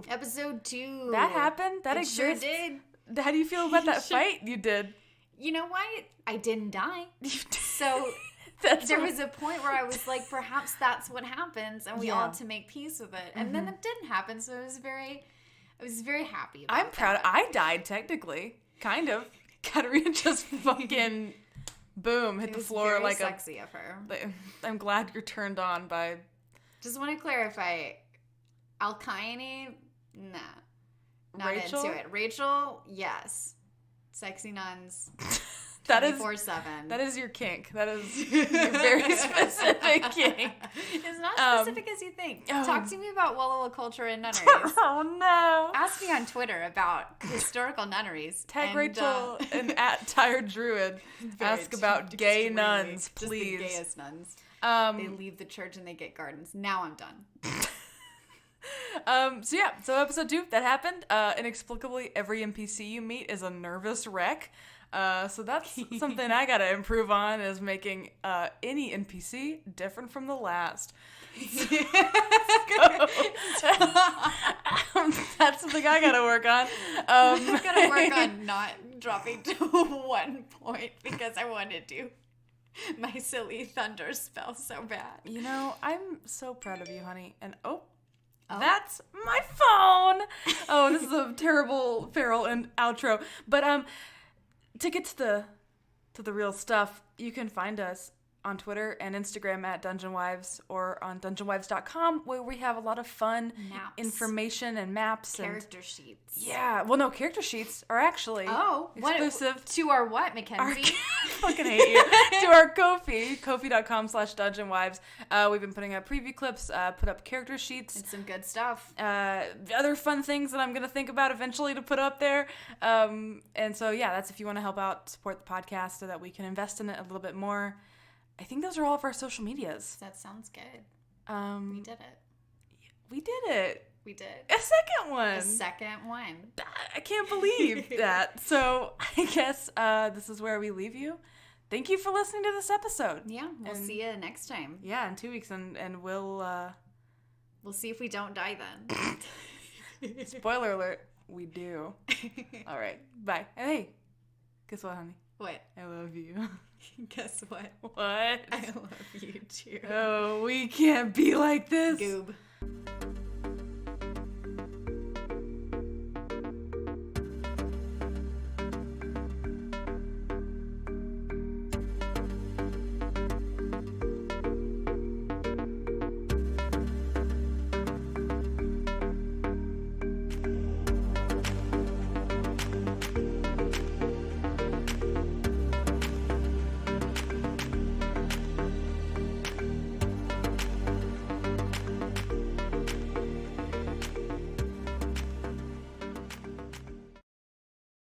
[SPEAKER 2] Episode 2.
[SPEAKER 1] That happened. That
[SPEAKER 2] it
[SPEAKER 1] exists.
[SPEAKER 2] Sure did.
[SPEAKER 1] How do you feel about that fight you did?
[SPEAKER 2] You know what? I didn't die.
[SPEAKER 1] You did.
[SPEAKER 2] So there was a point where I was like, perhaps that's what happens, and we all have to make peace with it. And then it didn't happen, so I was very happy about
[SPEAKER 1] I'm proud. I died technically, kind of. Katarina just fucking boom hit the floor
[SPEAKER 2] very
[SPEAKER 1] like
[SPEAKER 2] sexy of her.
[SPEAKER 1] I'm glad you're turned on by.
[SPEAKER 2] Just want to clarify, Alkyone, nah, not
[SPEAKER 1] Rachel?
[SPEAKER 2] into it. Rachel, yes, sexy nuns.
[SPEAKER 1] That is
[SPEAKER 2] 24/7.
[SPEAKER 1] That is your kink. That is your very specific kink.
[SPEAKER 2] It's not specific as you think. Talk to me about Walla culture and nunneries.
[SPEAKER 1] Oh no!
[SPEAKER 2] Ask me on Twitter about historical nunneries.
[SPEAKER 1] Tag Rachel and at Tired Druid. Ask about gay nuns,
[SPEAKER 2] Just
[SPEAKER 1] please.
[SPEAKER 2] the gayest nuns. They leave the church and they get gardens. Now I'm done.
[SPEAKER 1] So episode 2, that happened. Inexplicably, every NPC you meet is a nervous wreck. So that's something I gotta improve on, is making any NPC different from the last. That's something I gotta work on.
[SPEAKER 2] I gotta work on not dropping to 1 point because I want to do my silly thunder spell so bad.
[SPEAKER 1] You know, I'm so proud of you, honey. And that's my phone. Oh, this is a terrible feral and outro. But to get to the real stuff, you can find us on Twitter and Instagram at Dungeon Wives, or on dungeonwives.com, where we have a lot of fun information and maps.
[SPEAKER 2] Character sheets.
[SPEAKER 1] Yeah. Well, no, character sheets are actually exclusive.
[SPEAKER 2] To our what, Mackenzie?
[SPEAKER 1] I fucking hate you. To our Ko-fi, kofi.com/dungeonwives. We've been putting up preview clips, put up character sheets.
[SPEAKER 2] And some good stuff.
[SPEAKER 1] Other fun things that I'm going to think about eventually to put up there. And so, yeah, that's if you want to help out, support the podcast so that we can invest in it a little bit more. I think those are all of our social medias.
[SPEAKER 2] That sounds good. We did it.
[SPEAKER 1] We did it.
[SPEAKER 2] We did.
[SPEAKER 1] A second one.
[SPEAKER 2] A second one.
[SPEAKER 1] I can't believe that. So I guess this is where we leave you. Thank you for listening to this episode.
[SPEAKER 2] Yeah, we'll see you next time.
[SPEAKER 1] Yeah, in 2 weeks, and we'll
[SPEAKER 2] see if we don't die then.
[SPEAKER 1] Spoiler alert, we do. All right, bye. And hey, guess what, honey?
[SPEAKER 2] What?
[SPEAKER 1] I love you.
[SPEAKER 2] Guess what?
[SPEAKER 1] What?
[SPEAKER 2] I love you too.
[SPEAKER 1] Oh, we can't be like this.
[SPEAKER 2] Goob.